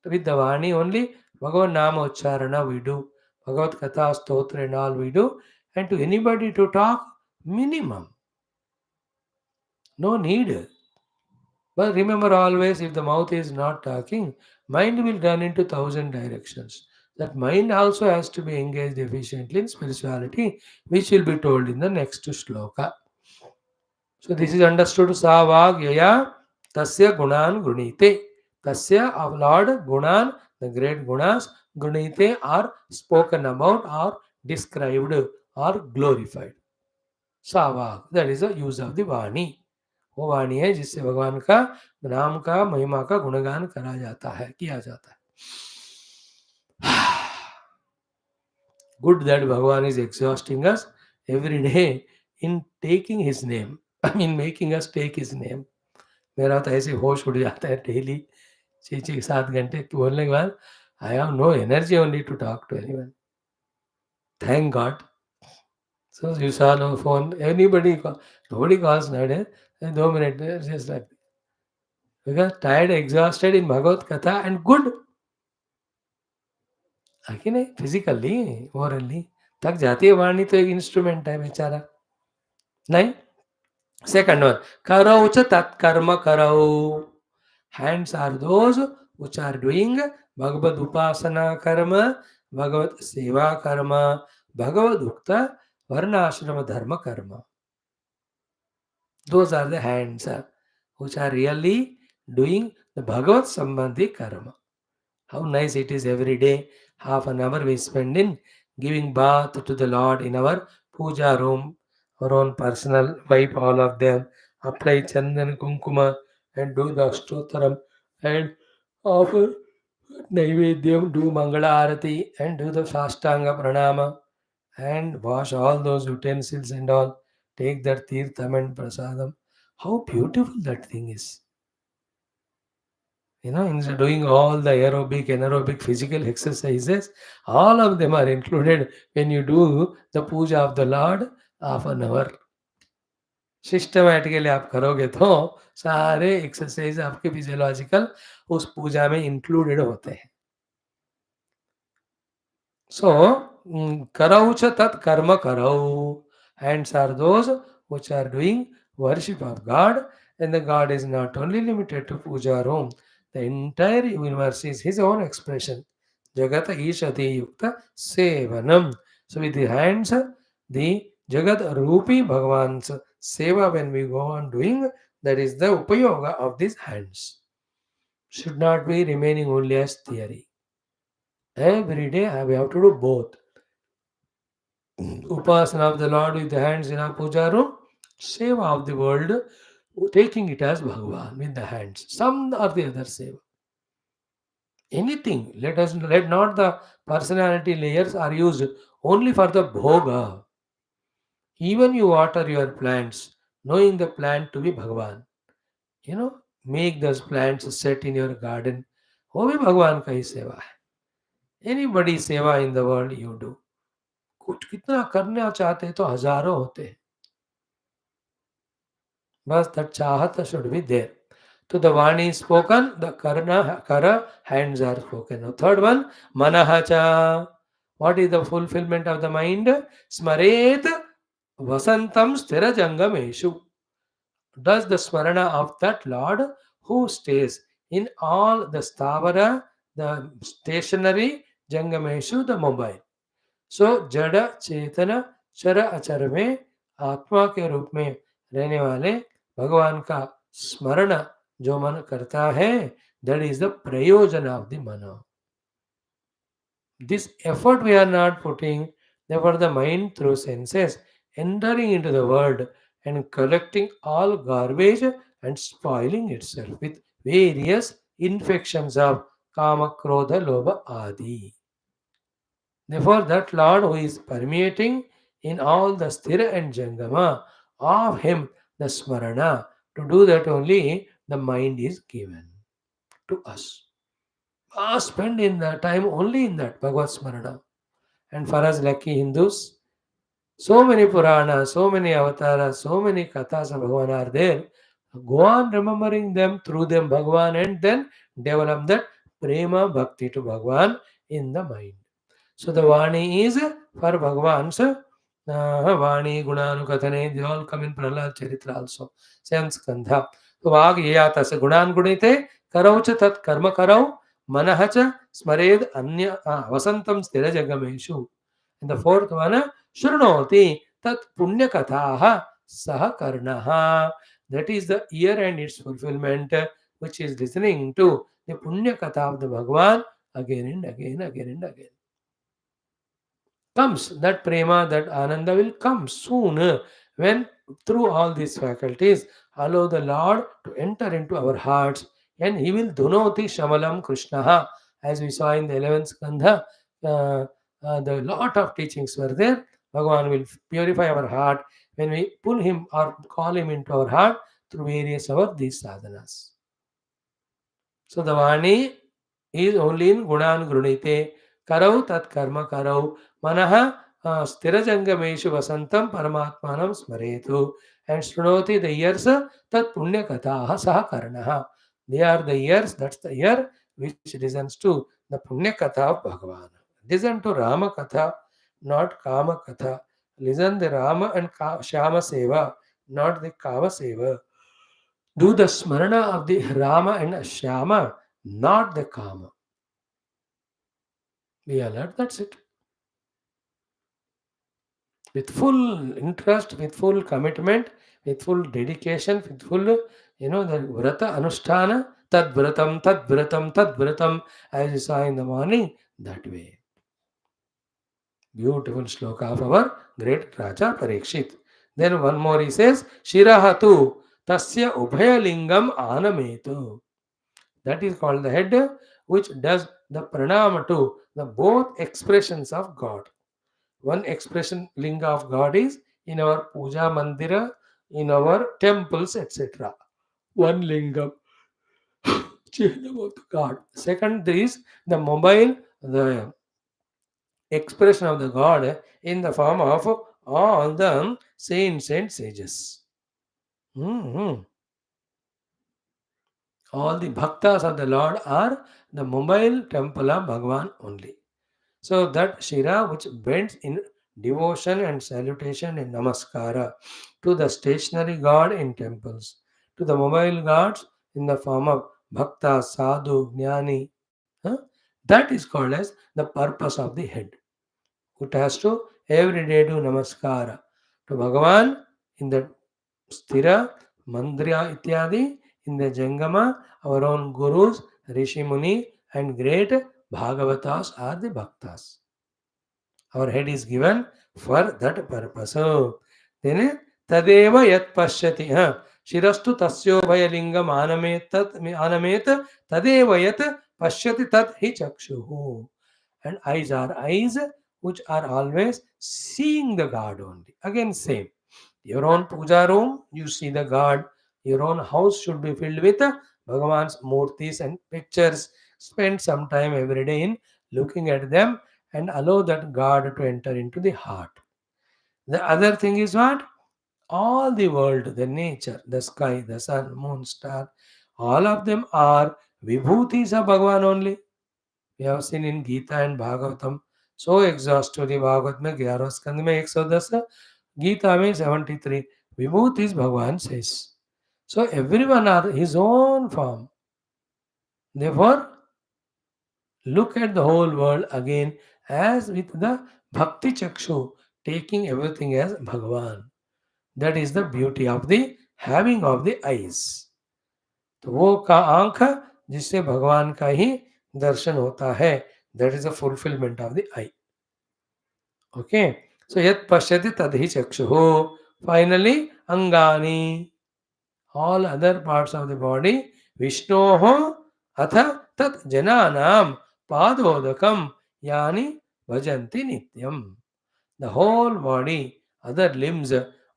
with the Vani only? Bhagavan Nama Ucharana we do. Bhagavad Katha Stotra and all we do. And to anybody to talk, minimum. No need. But remember always, if the mouth is not talking, mind will run into 1,000 directions. That mind also has to be engaged efficiently in spirituality, which will be told in the next shloka. So this is understood Savag Yaya Tasya Gunan Gunite. Tasya of Lord Gunan, the great Gunas, Gunite are spoken about or described or glorified. Savag, that is the use of the Vani. वो वाणी है जिससे भगवान का नाम का महिमा का गुणगान करा जाता है किया जाता है. Good that Bhagavan is exhausting us every day in taking his name. I mean, making us take his name. मेरा तो ऐसे होश उड़ जाता है डेली 6-7 घंटे बोलने के बाद. I have no energy only to talk to anyone. Thank God. So you saw no phone. Nobody calls nowadays. 2 minutes, just like because tired, exhausted in Bhagavad Katha and good. है कि नहीं? Physically, Morli थक जाती है वाणी, तो एक instrument है बेचारा. नहीं. सेकंड वन, करो च तत्कर्म करो. Hands are those which are doing Bhagavad Upasana karma, Bhagavad Seva karma, Bhagavad Ukta, Varnashrama dharma karma. Those are the hands which are really doing the Bhagavad Sambandhi karma. How nice it is every day. Half an hour we spend in giving bath to the Lord in our puja room, our own personal, wipe all of them, apply chandan kunkuma and do the Ashtotaram and offer Naivedyam, do Mangala Arati and do the Shastanga Pranama and wash all those utensils and all. Take that Tirtham and Prasadam. How beautiful that thing is. Instead of doing all the aerobic, anaerobic, physical exercises, all of them are included when you do the puja of the Lord half an hour. Systematically आप करोगे तो सारे exercise आपके physiological उस पूजा में included होते हैं. So, karau cha tat karma karau. Hands are those which are doing worship of God, and the God is not only limited to puja room. The entire universe is his own expression. Jagata ishati yukta sevanam. So with the hands, the Jagat Rupi Bhagavan's seva when we go on doing, that is the upayoga of these hands. Should not be remaining only as theory. Every day we have to do both. Upasana of the Lord with the hands in our puja room, seva of the world, taking it as Bhagavan with the hands. Some or the other seva. Anything. Let not the personality layers are used only for the bhoga. Even you water your plants, knowing the plant to be Bhagavan. Make those plants set in your garden. वो भी भगवान का ही सेवा है. Anybody सेवा in the world you do. कुछ कितना करना चाहते हैं तो हजारों होते हैं. बस that चाहत should be there. So the Vani is spoken, the Kara hands are spoken. Now third one, Manahacha. What is the fulfillment of the mind? Smaret Vasantam Sthira Jangameshu. Does the Smarana of that Lord who stays in all the Stavara, the stationary, Jangameshu, the mobile. सो जड़ चेतन चर अचर में आत्मा के रूप में रहने वाले भगवान का स्मरण जो मन करता है, दैट इज द प्रयोजन ऑफ द मन. This effort we are not putting, therefore the mind through senses entering into the world and collecting all garbage and spoiling itself with various infections of kama krodha lobha adi. Therefore, that Lord who is permeating in all the sthira and jangama, of him the smarana, to do that only the mind is given to us. Spend in the time only in that Bhagavad Smarana. And for us lucky Hindus, so many Puranas, so many avatars, so many kathas of Bhagavan are there. Go on remembering them, through them Bhagavan, and then develop that prema bhakti to Bhagavan in the mind. So the Vani is for Bhagavan's Vani, Gunanukathane, they all come in Prahlad Charitra also. Same Skandha. So Vag Yata se Gunan Gunite, Karaucha tat karma karau, Manahacha, Smared Anya Vasantam Stira Jagameshu. And the fourth one, Shrunoti, Tat Punya Kathaha, Saha Karnaha. That is the ear and its fulfillment, which is listening to the Punya Katha of the Bhagavan again and again, again and again. Comes that prema, that ananda will come soon when through all these faculties allow the Lord to enter into our hearts, and he will dunoti shamalam Krishnaha, as we saw in the 11th Skandha. The lot of teachings were there. Bhagavan will purify our heart when we pull him or call him into our heart through various of these sadhanas. So the Vani is only in Gunan Grunite. Karau tat karma karau. Manaha stirajangameshu vasantam paramatmanam smaretu. And Shrunoti, the ears, tat punya kataha saha karanaha. They are the ears, that's the ear which listens to the punya katha of Bhagavan. Listen to Rama katha, not Kama katha. Listen the Rama and Shama seva, not the Kama seva. Do the smarana of the Rama and Shama, not the Kama. Be alert, that's it. With full interest, with full commitment, with full dedication, with full, the vrata anushtana, tad vratam, as you saw in the morning, that way. Beautiful shloka of our great Raja Parikshit. Then one more he says, Shirahatu tasya ubhaya lingam anametu. That is called the head which does the pranama to the both expressions of God. One expression linga of God is in our puja mandira, in our temples, etc. One lingam, chihnam of God. Second is the mobile, the expression of the God in the form of all the saints and sages. Mhm. All the bhaktas of the Lord are the mobile temple of Bhagavan only. So that Shira which bends in devotion and salutation and namaskara to the stationary God in temples, to the mobile gods in the form of bhakta, sadhu, jnani. huh? That is called as the purpose of the head. It has to every day do namaskara to Bhagavan in the Sthira, Mandriya ityadi, in the Jangama, our own gurus, Rishi Muni, and great Bhagavatas are the Bhaktas. Our head is given for that purpose. So, then Tadeva Yat Pashyati. Shirastu Tasyo Bhayalingam Anamet Tadeva Yat Pashyati Tat Hi Chakshuhu. And eyes are eyes which are always seeing the God only. Again, same. Your own puja room, you see the God. Your own house should be filled with Bhagavan's murtis and pictures. Spend some time every day in looking at them and allow that God to enter into the heart. The other thing is what? All the world, the nature, the sky, the sun, moon, star, all of them are vibhutis of Bhagavan only. We have seen in Gita and Bhagavatam. So exhaustively Bhagavad में 11 स्कंद में 110, Gita में 73. Vibhutis Bhagavan says. So everyone are his own form. Therefore, look at the whole world again as with the Bhakti Chakshu, taking everything as Bhagavan. That is the beauty of the having of the eyes. तो वो का आंख जिससे भगवान का ही दर्शन होता है, that is the fulfillment of the eye. Okay, so yat pashyati tadhi chakshuhu. Finally, angani, all other parts of the body, Vishnoho atha tat jananam padodakam yani bhajanti nityam. The whole body, other limbs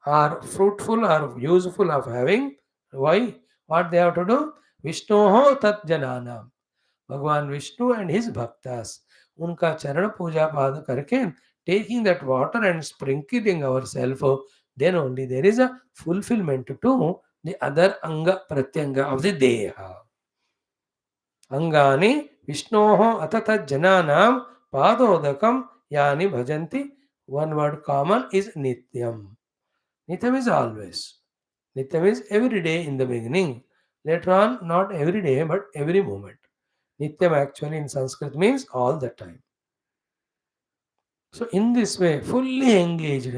are fruitful or useful of having. Why? What they have to do? Vishnoho tat jananam. भगवान Vishnu and his bhaktas, उनका चरण पूजा पाद करके taking that water and sprinkling ourselves, then only there is a fulfillment to the other anga pratyanga of the deha. Angani Vishnoho atata jananam padodakam yani bhajanti. One word common is nityam. Nityam is always. Nityam is every day in the beginning. Later on, not every day, but every moment. Nityam actually in Sanskrit means all the time. So in this way, fully engaged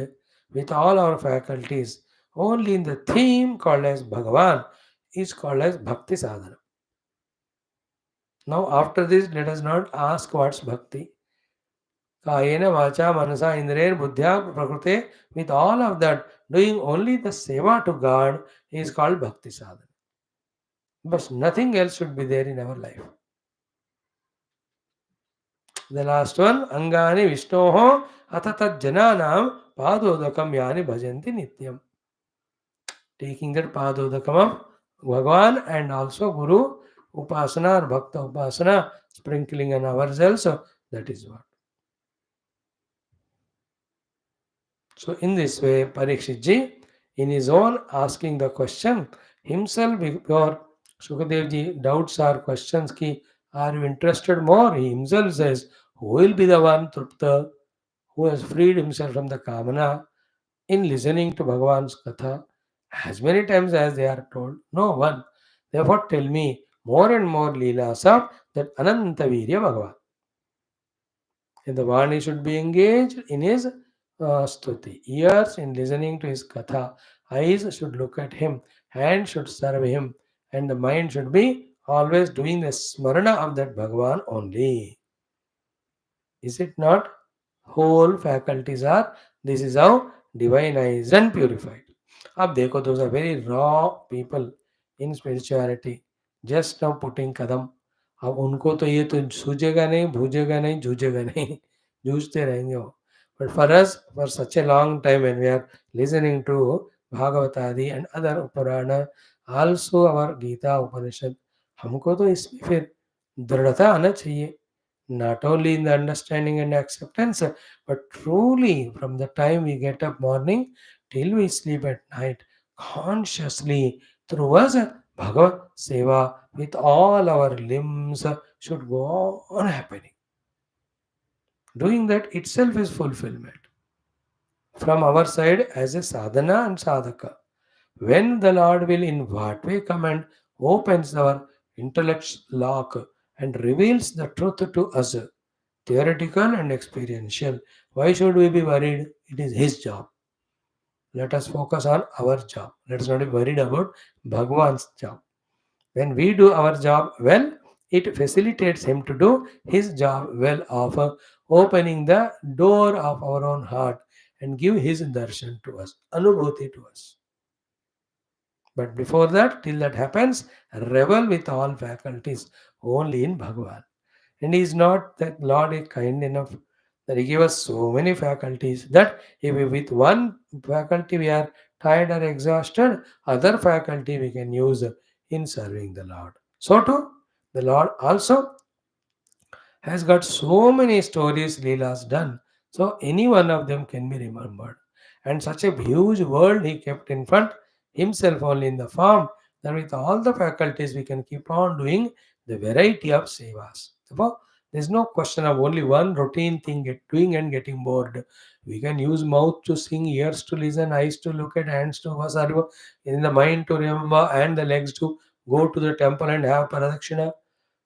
with all our faculties, only in the theme called as Bhagavan is called as Bhakti Sadhana. Now after this, let us not ask what's Bhakti. Kayena, Vacha, Manasa, Indriya, Buddhya, Prakrute, with all of that, doing only the seva to God is called Bhakti Sadhana. But nothing else should be there in our life. The last one, Angani Vishnoho Atatat Jananam Padodakam Yani Bhajanti Nityam. Taking that Padodakam of Bhagavan and also Guru Upasana or Bhakta Upasana, sprinkling on ourselves. So that is what. So in this way, Parikshit ji, in his own asking the question, himself before Sukadev ji doubts or questions ki, are you interested more? He himself says, who will be the one Trupta who has freed himself from the Kamana in listening to Bhagavan's Katha as many times as they are told? No one. Therefore tell me more and more Leelas of that Ananta Virya Bhagavan. And the Vani should be engaged in his stuti. Ears in listening to his katha. Eyes should look at him. Hands should serve him. And the mind should be always doing the smarana of that Bhagavan only. Is it not? Whole faculties are. This is how divinized and purified. अब देखो, those are very raw people in spirituality. Just now putting कदम. अब उनको तो ये तो सूझेगा नहीं, भूजेगा नहीं, जूझेगा नहीं, जूझते रहेंगे वो. But for us, for such a long time when we are listening to Bhagavata and other Purana, also our Gita Upanishad, हमको तो इसमें फिर दृढ़ता आना चाहिए. Not only in the understanding and acceptance, but truly from the time we get up morning till we sleep at night, consciously through us, Bhagavad Seva with all our limbs should go on happening. Doing that itself is fulfillment. From our side as a sadhana and sadhaka. When the Lord will in what way come and opens our intellect's lock and reveals the truth to us, theoretical and experiential. Why should we be worried? It is his job. Let us focus on our job. Let us not be worried about Bhagwan's job. When we do our job well, it facilitates him to do his job well of opening the door of our own heart and give his darshan to us, anubhuti to us. But before that, till that happens, revel with all faculties only in Bhagavan. And is not that Lord is kind enough that He gave us so many faculties that if we, with one faculty we are tired or exhausted, other faculty we can use in serving the Lord. So too, the Lord also has got so many stories Leelas done. So any one of them can be remembered. And such a huge world he kept in front himself only in the form that with all the faculties we can keep on doing the variety of sevas. Therefore, there's no question of only one routine thing doing and getting bored. We can use mouth to sing, ears to listen, eyes to look at, hands to vasarva, in the mind to remember, and the legs to go to the temple and have paradakshina.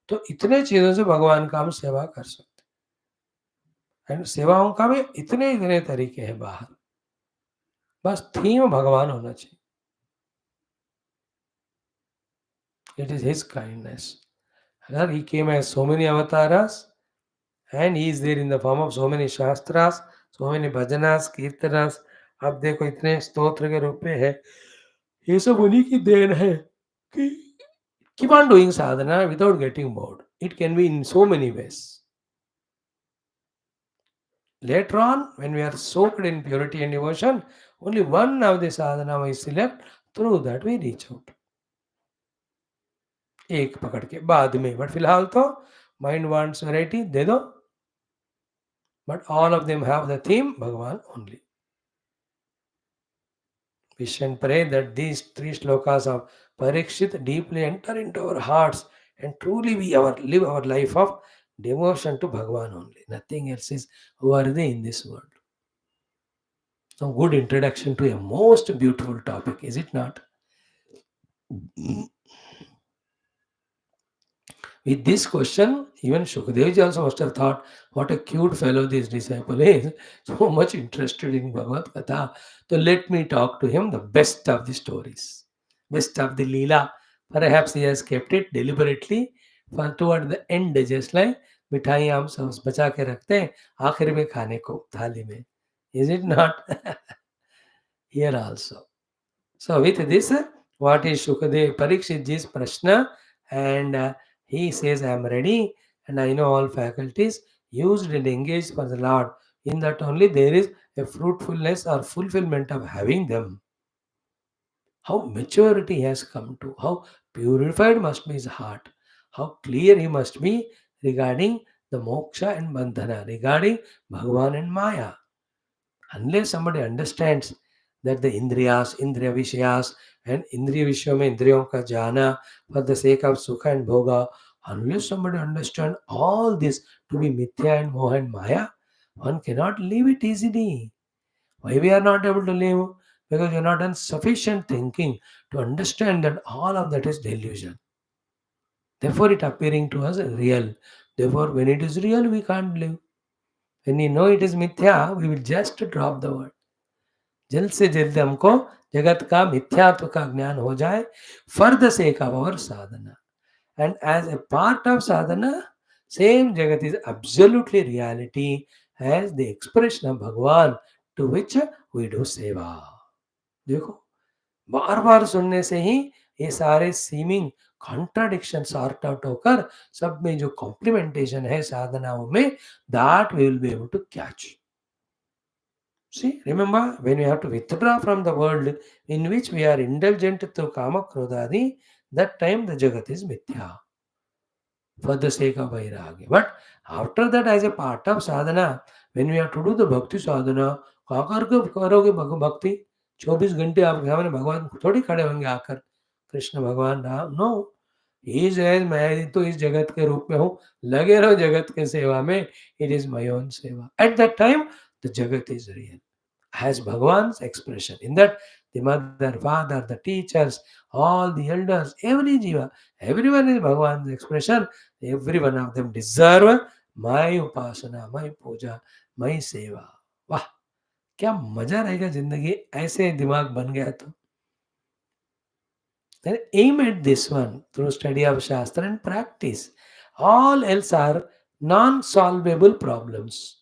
तो इतने चीज़ों से भगवान का हम सेवा कर सकते हैं. एंड सेवाओं का भी इतने इतने तरीके हैं बाहर. बस थीम भगवान होना चाहिए. It is his kindness. He came as so many avatars and he is there in the form of so many shastras, so many bhajanas, kirtanas. अब देखो इतने स्तोत्र के रूप में है. ये सब उन्हीं की देन है कि keep on doing sadhana without getting bored. It can be in so many ways. Later on, when we are soaked in purity and devotion, only one of the sadhana we select, through that we reach out. एक पकड़ के बाद में, but फिलहाल तो mind wants variety, दे दो. But all of them have the theme Bhagavan only. Wish and pray that these three shlokas of Parikshit deeply enter into our hearts and truly we live our life of devotion to Bhagavan only. Nothing else is worthy in this world. So good introduction to a most beautiful topic, is it not? With this question, even Shukadevji also must have thought, what a cute fellow this disciple is, so much interested in Bhagavad Gita. So let me talk to him the best of the stories, best of the Leela. Perhaps he has kept it deliberately for toward the end, just like मिठाई हम सब बचा के रखते हैं आखिर में खाने को थाली में. Is it not? Here also. So with this, what is Shukadev Parikshit ji's prashna? And he says, I am ready and I know all faculties. used and engaged for the Lord. In that only there is a fruitfulness or fulfillment of having them. How maturity has come to, how purified must be his heart, how clear he must be regarding the moksha and bandhana, regarding Bhagavan and Maya. Unless somebody understands that the indriyas, indriya vishayas, and indriya vishya mein indriyon ka jana for the sake of sukha and bhoga, unless somebody understands all this to be mithya and moha and maya, one cannot leave it easily. Why we are not able to live? Because we are not done sufficient thinking to understand that all of that is delusion. Therefore, it appearing to us real. Therefore, when it is real, we can't live. When we know it is mithya, we will just drop the word. जल्द से जल्द हमको जगत का मिथ्यात्व का ज्ञान हो जाए for the sake of our sadhana and as a part of sadhana same jagat is absolutely reality as the expression of Bhagwan to which we do seva. देखो बार बार सुनने से ही ये सारे सीमिंग कॉन्ट्राडिक्शन सॉर्ट आउट होकर सब में जो कॉम्प्लीमेंटेशन है साधनाओं में that we will be able to catch. See, remember, when we have to withdraw from the world in which we are indulgent through kama krodadi, that time the jagat is mithya for the sake of vairagya. But after that, as a part of sadhana, when we have to do the bhakti sadhana, आकर के करोगे भक्ति 24 घंटे आपके सामने भगवान थोड़ी खड़े होंगे आकर कृष्ण भगवान राम नो इज एज मैं तो इस जगत के रूप में हूँ लगे रहो जगत के सेवा में इट इज माय ओन सेवा एट दैट टाइम द जगत is real as Bhagavan's expression. In that, the mother, father, the teachers, all the elders, every jiva, everyone is Bhagavan's expression. Every one of them deserve my upasana, my puja, my seva. वाह क्या मजा रहेगा जिंदगी ऐसे दिमाग बन गया तो. Then aim at this one through study of Shastra and practice. All else are non-solvable problems.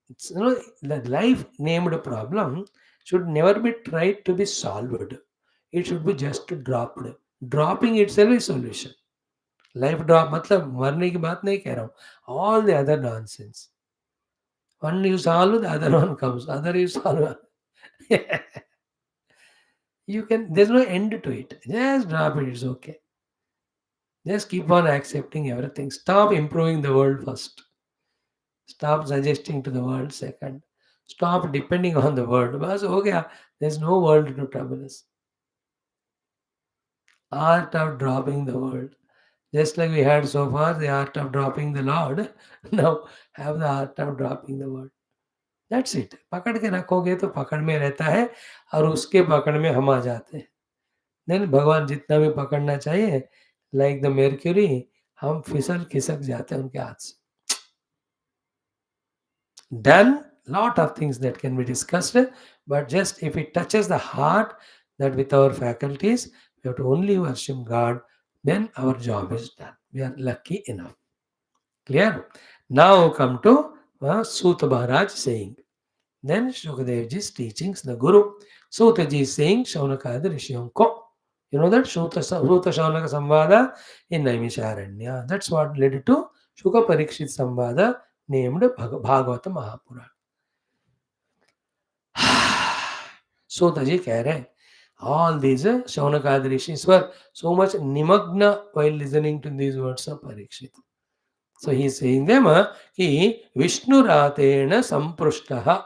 It's, the life named problem should never be tried to be solved. It should be just dropped. Dropping itself is solution. Life drop मतलब मरने की बात नहीं कह रहा हूँ. All the other nonsense. One you solve, the other one comes. Other you solve. You can. There's no end to it. Just drop it. It's okay. Just keep on accepting everything. Stop improving the world first. Stop suggesting to the world second. Stop depending on the world. बस हो गया. There's no world to trouble us. Art of dropping the world. Just like we had so far the art of dropping the Lord, now have the art of dropping the world. That's it. पकड़ के रखोगे तो पकड़ में रहता है और उसके पकड़ में हम आ जाते हैं. Then भगवान जितना भी पकड़ना चाहिए like the mercury हम फिसल खिसक जाते हैं उनके हाथ से. Done lot of things that can be discussed, but just if it touches the heart that with our faculties we have to only worship God, then our job is done. We are lucky enough. Clear? Now come to Suta Maharaj saying. Then Shukadev ji's teachings, the Guru. Suta ji is saying Shaunakada Rishiyon ko. You know that Suta Shaunaka Samvada in Naimisharanya. That's what led to Shuka Parikshit Samvada named Bhagawata Mahapurana. Suta ji कह रहे हैं all these Shaunakada Rishis were so much nimagna while listening to these words of Parikshit. So he is saying them कि विष्णुरातेन संपृष्टः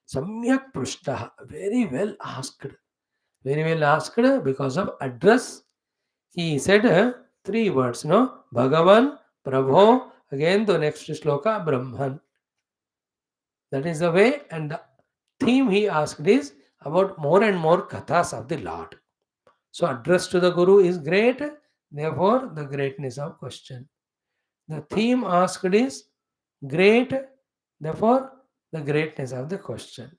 सम्यक् पृष्टः, very well asked because of address. He said 3 words, no? Bhagavan, Prabho, again the next shloka, Brahman. That is the way, and the theme he asked is about more and more kathas of the Lord. So address to the Guru is great, therefore the greatness of question. The theme asked is great, therefore the greatness of the question.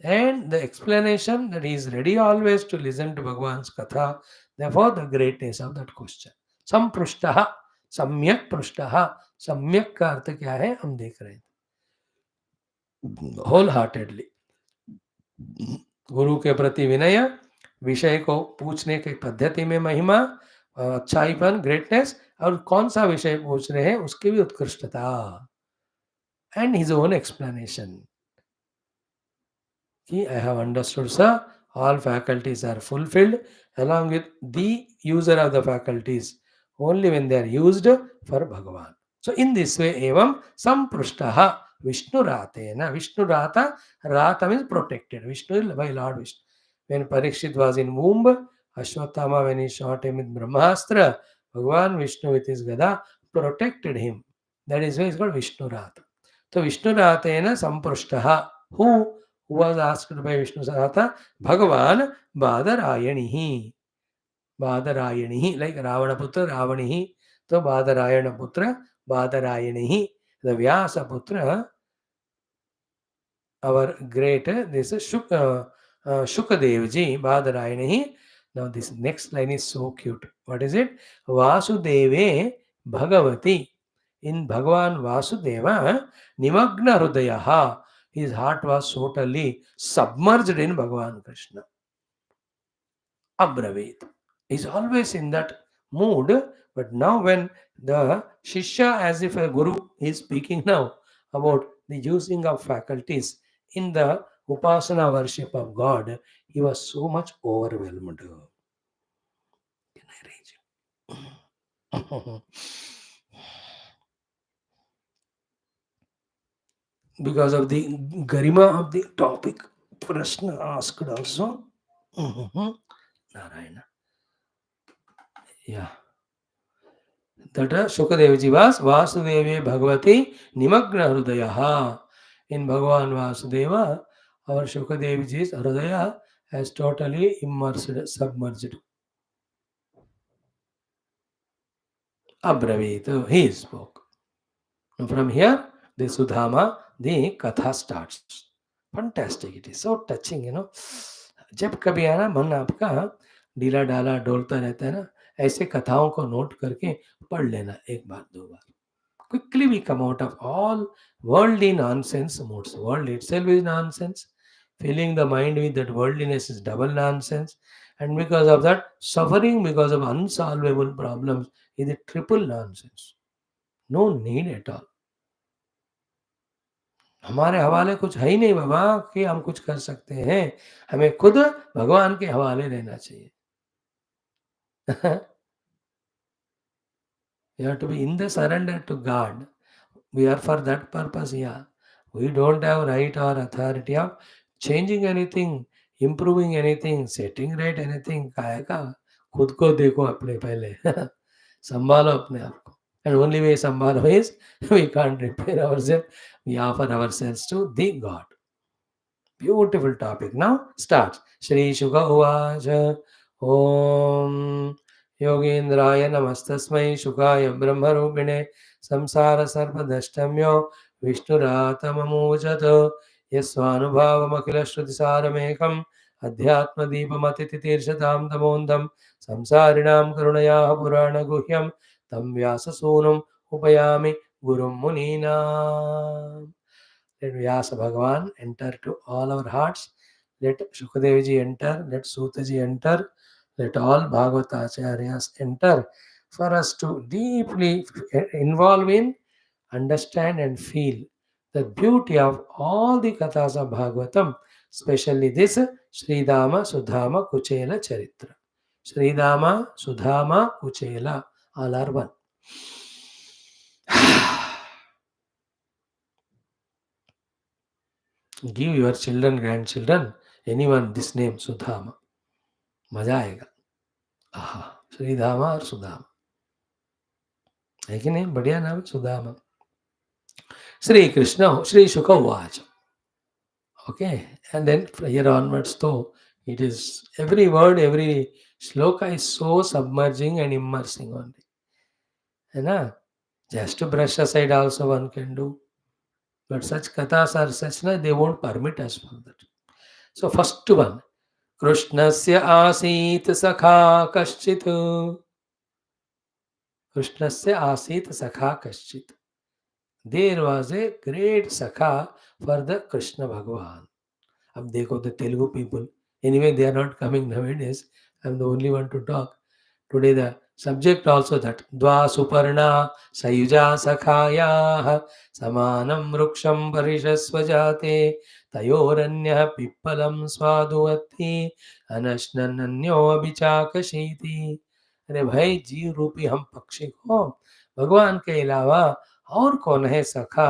And the explanation that he is ready always to listen to Bhagavan's katha, therefore the greatness of that question. Samprushtah, samyak prushtah, samyak का अर्थ क्या है हम देख रहे हैं. Whole heartedly गुरु के प्रति विनय, विषय को पूछने की पद्धति में महिमा, अच्छाईपन, ग्रेटनेस, और कौन सा विषय पूछ रहे हैं उसकी भी उत्कृष्टता. and his own explanation. I have understood, sir. All faculties are fulfilled along with the user of the faculties only when they are used for Bhagavan. So, in this way, evam samprishtaha Vishnu ratena. Vishnu rata, rata means protected. Vishnu is by Lord Vishnu. When Parikshit was in womb, Ashwatthama, when he shot him with Brahmastra, Bhagavan Vishnu with his Gada protected him. That is why it's called Vishnu rata. So, Vishnu ratena samprishtaha. Who was asked by Vishnu Sarata? Bhagavan Badarayanihi. Badarayanihi, like Ravana Putra, Ravanihi. So Badarayana Putra, Badarayanihi. The Vyasa Putra, our great, this is Shukadevji, Badarayanihi. Now this next line is so cute. What is it? Vasudeve Bhagavati. In Bhagavan Vasudeva, Nimagna Hrudayaha. His heart was totally submerged in Bhagavan Krishna. Abravit. He's always in that mood, but now when the Shishya, as if a guru, is speaking now about the using of faculties in the Upasana worship of God, he was so much overwhelmed. Can I reach it? Because of the garima of the topic, Prashna asked also. Narayana. Yeah. That Shukadevji was Vasudeve Bhagavati Nimagna Hrudayaha. In Bhagavan Vasudeva, our Shukadevji's Hrudaya has totally immersed, submerged. Abravit, he spoke. And from here, the Sudhama, the Katha starts. Fantastic, it is so touching, जब कभी आना मन आपका ढीला डाला डोलता रहता है ना, ऐसे कथाओं को नोट करके पढ़ लेना एक बार दो बार. Quickly we come out of all worldly nonsense moods. World itself is nonsense. Filling the mind with that worldliness is double nonsense. And because of that, suffering because of unsolvable problems is a triple nonsense. No need at all. हमारे हवाले कुछ है ही नहीं बाबा कि हम कुछ कर सकते हैं. हमें खुद भगवान के हवाले रहना चाहिए. You have to be in the surrender to God. We are for that purpose, yeah. We don't have right or authority of changing anything, improving anything, setting right anything. काहे का खुद को देखो अपने पहले. संभालो अपने आप को. And only way संभालो is we can't repair ourselves. We offer ourselves to the God. Beautiful topic. Now starts. Shri Shuka Uvacha Om Yogendraya Namastasmai Shukaya Brahmarupine Samsara Sarpadashtamyo Vishnuratamamujato Yasvanubhavamakila Shrutisaramakam Adhyatma Deepamati Tirshatam Tamondam Samsarinam Karunaya Purana Guhyam Tam Vyasa Sunam Upayami Gurum Munina. Let Vyasa Bhagavan enter to all our hearts. Let Shukadevji enter. Let Sutaji enter. Let all Bhagavata Acharyas enter for us to deeply involve in, understand and feel the beauty of all the kathas of Bhagavatam, especially this Sridhama, Sudhama, Kuchela Charitra. Sridhama, Sudhama, Kuchela, all are one. Give your children, grandchildren, anyone this name Sudhama. मजा आएगा. आहा, श्रीधामा और सुदामा है कि नहीं? बढ़िया नाम Sudama. Sri Krishna, Sri Shuka Uvacha. Okay, and then from here onwards, though, it is every word, every shloka is so submerging and immersing only. And just to brush aside also one can do. But such kathas are such that they won't permit us for that. So first one, Krishnasya asit sakha kaschit. Krishnasya asit sakha kaschit. There was a great sakha for the Krishna Bhagavan. अब देखो the Telugu people. Anyway, they are not coming nowadays. I am the only one to talk. Today the Subject also that Dva Suparna Sayuja Sakhayah Samanam Vruksham Parishasvajate Tayoranya Pippalam Swaduvati Anashnananyo Abhichakashiti. अरे भाई जीव रूपी हम पक्षी को भगवान के अलावा और कौन है सखा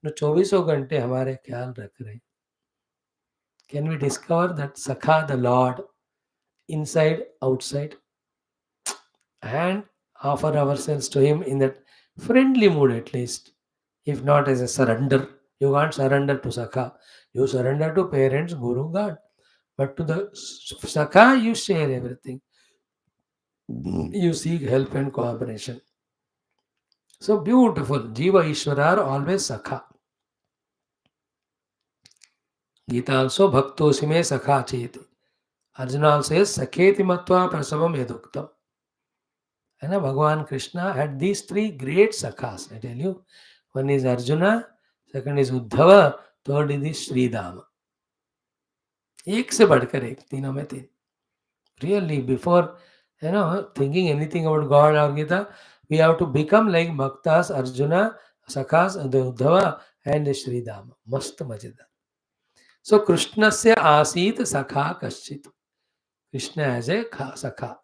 जो 24 घंटे हमारे ख्याल रख रहे. Can we discover that Sakha, the Lord, inside, outside, and offer ourselves to Him in that friendly mood at least, if not as a surrender? You can't surrender to Sakha. You surrender to parents, Guru, God. But to the Sakha, you share everything. You seek help and cooperation. So beautiful. Jiva Ishvara are always Sakha. Gita also Bhaktosi me Sakha cheti. Arjuna says Sakheti matva prasavam yaduktam. And Bhagavan Krishna had these three great sakhas. I tell you, one is Arjuna, second is Uddhava, third is SHRIDAMA. एक से बढ़कर एक, तीनों में तीन. Really, before thinking anything about God or Gita, we have to become like Bhaktas, Arjuna, Sakhas, the Uddhava, and the SHRIDAMA. Mast Majidar. So Krishnasya Asit Sakha Kaschit. Krishna has a Sakha.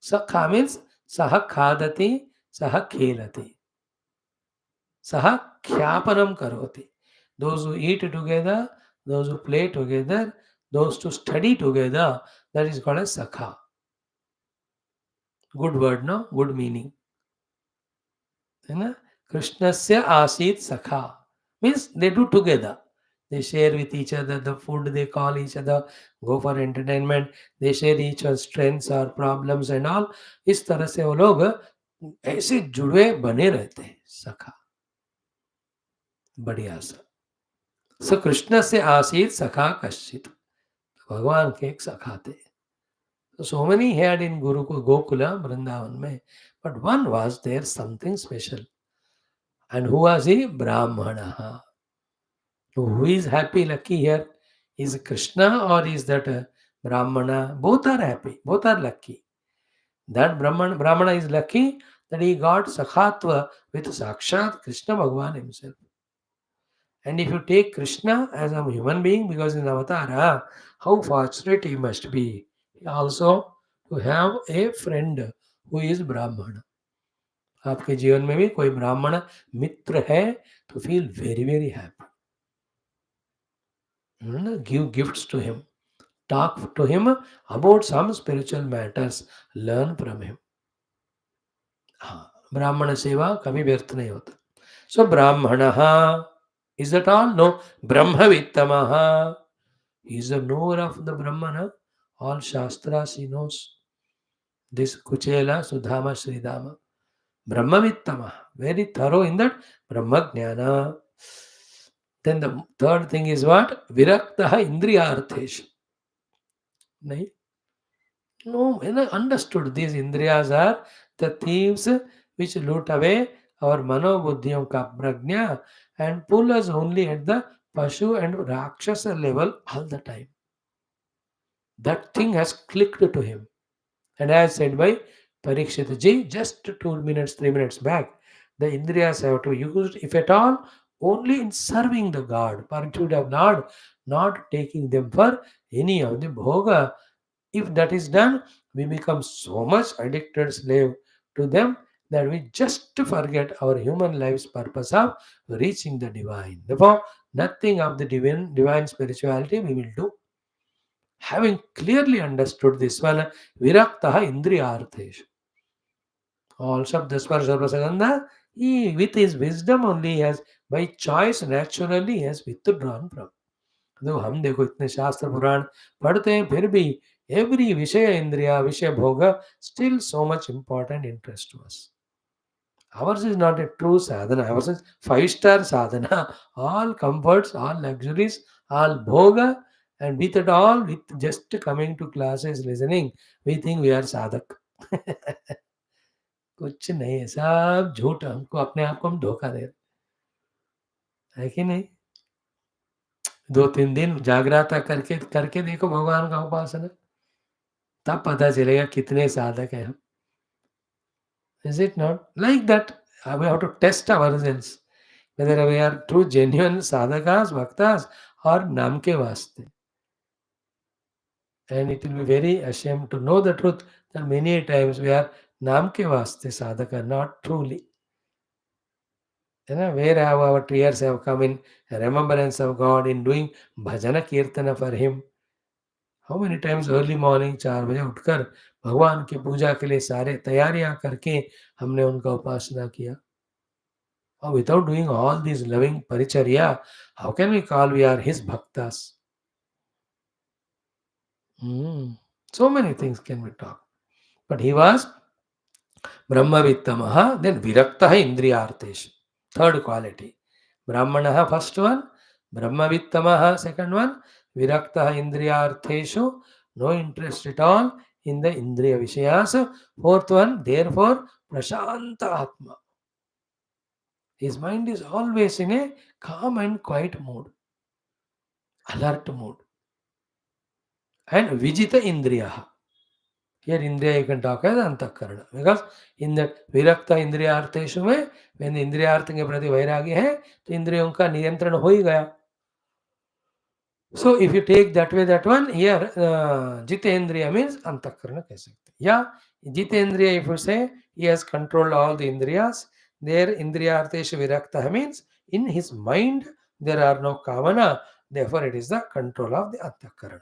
Sakha means Saha Khadati, Saha Khelati. Saha Khyapanam Karoti. Those who eat together, those who play together, those who study together, that is called as Sakha. Good word, no? Good meaning. Krishnasya Asit Sakha. Means they do together. They share with each other the food, they call each other, go for entertainment, they share each other's strengths or problems and all. इस तरह से वो लोग ऐसे जुड़े बने रहते हैं. सखा बढ़िया सा. सो कृष्ण से आसीत सखा कश्चित. भगवान के एक सखा थे. So many had in Gokula, Vrindavan mein, but one was there something special. And who was he? Brahmana. So who is happy, lucky here? Is Krishna or is that Brahmana? Both are happy, both are lucky. That Brahmana is lucky that he got Sakhatva with Sakshat Krishna Bhagavan himself. And if you take Krishna as a human being, because in Avatara, how fortunate he must be. Also to have a friend who is Brahmana. आपके जीवन में भी कोई ब्राह्मण मित्र है तो feel very very happy. Give gifts to him. Talk to him about some spiritual matters. Learn from him. हाँ, ब्राह्मण सेवा कभी व्यर्थ नहीं होता. So Brahmana, is that all? No. Brahmavittamaha. He is the knower of the Brahmana. All Shastras he knows. This Kuchela, Sudhama, Sridhama. Brahmavittamaha. Very thorough in that Brahma Jnana. Then the third thing is what? Viraktaha Indriyarthesh. Nahi? No, when I understood these Indriyas are the thieves which loot away our manobuddhiyam ka prajna and pull us only at the Pashu and Rakshasa level all the time. That thing has clicked to him. And as said by Parikshit ji, just 2 minutes, 3 minutes back, the Indriyas have to be used, if at all, only in serving the God, pursuit of Lord, not taking them for any of the bhoga. If that is done, we become so much addicted slave to them that we just forget our human life's purpose of reaching the divine. Therefore, nothing of the divine spirituality we will do. Having clearly understood this one, viraktaha indriyarthesh. All Shabdas Skandha, he with his wisdom only has, by choice naturally has withdrawn from. तो हम देखो इतने शास्त्र पुराण पढ़ते हैं फिर भी every विषय इंद्रिया विषय भोग still so much important interest to us. Ours is not a true sadhana. Ours is 5-star sadhana. All comforts, all luxuries, all bhoga, and with it all, with just coming to classes, listening, we think we are sadhak. कुछ नहीं है, सब झूठ. हमको अपने आप को हम धोखा दे रहे है कि नहीं. 2-3 दिन जागृता करके करके देखो भगवान का उपासना, तब पता चलेगा कितने साधक हैं हम. Is it not? Like that, we have to test ourselves whether we are true, genuine sadhakas, bhaktas, or namke vaste. And it will be very ashamed to know the truth that many times we are namke vaste sadhaka, not truly. Where have our tears have come in remembrance of God, in doing bhajana kirtana for Him. How many times early morning 4 बजे उठकर भगवान की पूजा के लिए सारे तैयारियां करके हमने उनका उपासना किया. Without doing all these loving paricharya, how can we call we are His bhaktas? So many things can we talk. But he was Brahmavittamaha, then Viraktaha Indriyarteshu. Third quality. Brahmanaha, first one. Brahmavittamaha, second one. Viraktaha Indriyarteshu, no interest at all in the Indriya Vishayas. Fourth one, therefore, Prashanta Atma. His mind is always in a calm and quiet mood, alert mood. And Vijita Indriyaha. Here Indriya you can talk as Antakarana. Because in that Virakta Indriyarteshu में when इंद्रियार्थ के प्रति वैराग्य है तो इंद्रियों का नियंत्रण हो ही गया. So if you take that way, that one, here Jitendriya means Antakarana कह सकते. Yeah, Jitendriya if you say he has controlled all the Indriyas, there Indriyarteshu Virakta means in his mind there are no Kamana, therefore it is the control of the Antakarana.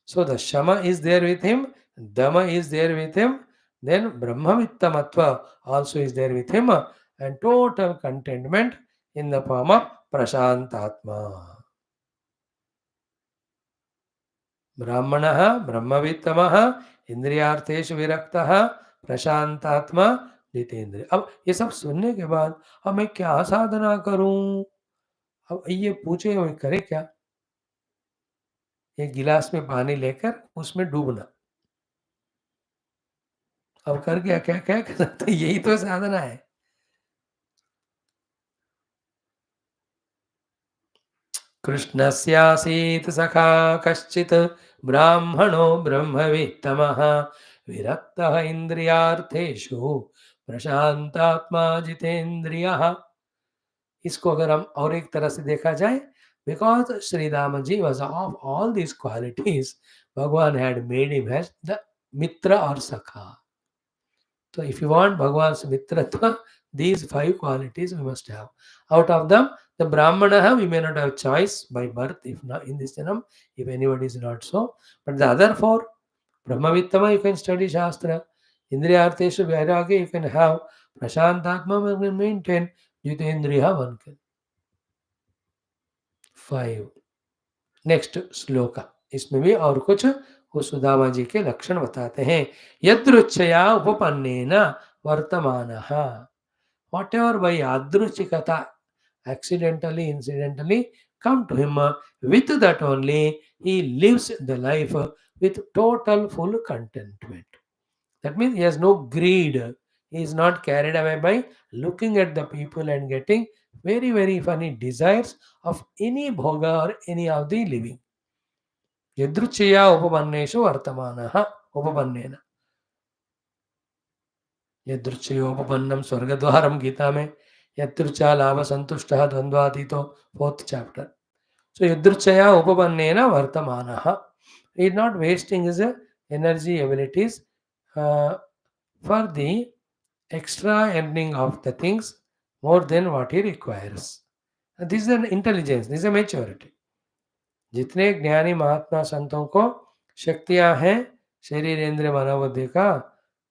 So the Shama is there with him, Dama is there with him, then Brahmavittamatva also is there with him, and total contentment in the form of Prashantatma. Brahmanaha, Brahmavittamaha, Indriyarteshu Viraktaha, Prashantatma, जितेंद्रिय. अब ये सब सुनने के बाद अब मैं क्या साधना करूं? अब ये पूछे मैं करे क्या? एक गिलास में पानी लेकर उसमें डूबना. अब कर क्या क्या क्या कर सकते? यही तो साधना है. कृष्णस्यासीत् सखा कश्चित् ब्राह्मणो ब्रह्मवित्तमः विरक्तः इंद्रियार्थेषु प्रशांतात्मा जितेंद्रियः. इसको अगर हम और एक तरह से देखा जाए, because Shri Ram ji was of all these qualities, Bhagwan had made him as the mitra और सखा. So if you want Bhagwan's mitratva, these 5 qualities we must have. Out of them, the Brahmana we may not have choice by birth, if not in this janam, if anybody is not so. But the other 4, Brahmavittama you can study Shastra, Indriyarteshu Vairagya you can have, Prashantatma you can maintain, Jitendriya one can. 5. Next shloka, इसमें भी और कुछ वो सुदामा जी के लक्षण बताते हैं. यदृच्छया उपपन्नेन वर्तमानः, वॉट एवर बाय यादृच्छिकता, accidentally, incidentally come to him, with that only he lives the life with total full contentment. That means he has no greed. He is not carried away by looking at the people and getting very, very funny desires of any bhoga or any of the living. यदृच्छया उपपन्नेषु वर्तमानः उपपन्नेन. यदृच्छयोपपन्नम स्वर्गद्वारम गीता में, यदृच्छा लाभ संतुष्टः द्वंद्वातीतो 4th chapter. So yadruchaya upapanena vartamanaha. He is not wasting his energy, abilities for the extra earning of the things more than what he requires. And this is an intelligence, this is a maturity. जितने ज्ञानी महात्मा संतों को शक्तियां हैं शरीर इंद्रिय मनोबुद्धि का,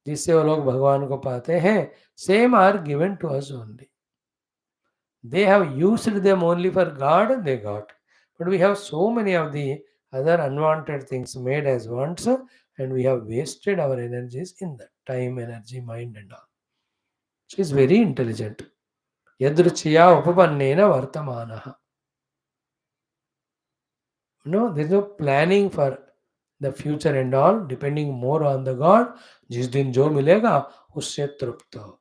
जिससे वो लोग भगवान को पाते हैं, same are given to us only. They have used them only for God, they got. But we have so many of the other unwanted things made as wants, and we have wasted our energies in that. Time, energy, mind and all. She is very intelligent. Yadruchya upapannena vartamanaha. No, there is no planning for the future and all, depending more on the God. जिस दिन जो मिलेगा उससे तृप्त हो.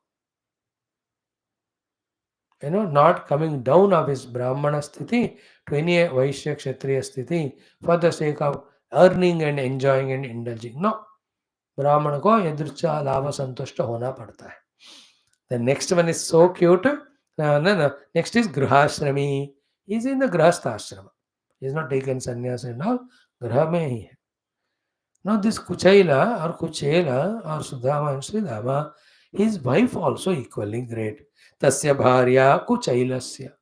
Not coming down of his Brahmana sthiti to any Vaishya Kshatriya sthiti for the sake of earning and enjoying and indulging. No. ब्राह्मण को यदृच्छा लाभ संतुष्ट होना पड़ता है. The next one is so cute. No. Next is Grihashrami. He is in the Grihastha ashrama. He is not taken sannyas and all. Graha mein hi hai. Now this Kuchela or Sudhama and Sridhama, his wife also equally great. Tasya bharya Kuchailasya.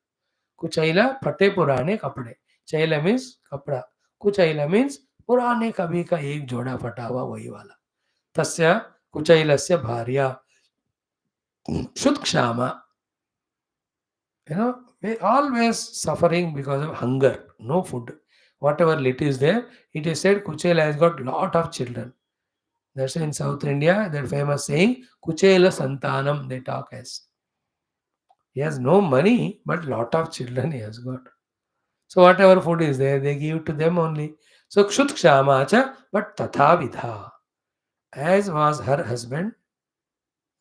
Kuchaila फटे पुराने कपड़े. Chaila means कपड़ा. Kuchaila means पुराने कभी का एक जोड़ा फटा हुआ वही वाला. तस्य कुचैलस्य भार्या Shudhama. We always suffering because of hunger, no food. Whatever lit is there, it is said Kuchela has got lot of children. That's why in South India, that famous saying, Kuchela Santanam, they talk as. He has no money, but lot of children he has got. So whatever food is there, they give to them only. So Kshut cha, but Tatha Vidha. As was her husband,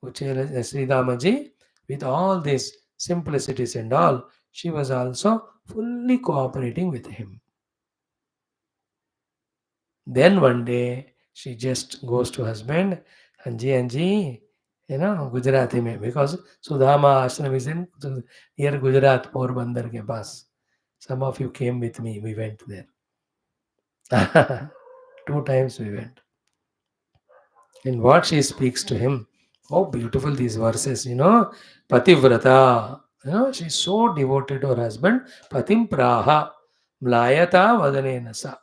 Kuchela Sridhamaji, with all these simplicities and all, she was also fully cooperating with him. Then one day, she just goes to husband, Anji, Gujarati mein, because Sudhama ashram is in near Gujarat, Porbandar ke paas. Some of you came with me, we went there. 2 times we went. And what she speaks to him, how beautiful these verses, Pativrata, she's so devoted to her husband, Patim Praha, Mlayata Vadane Nasa.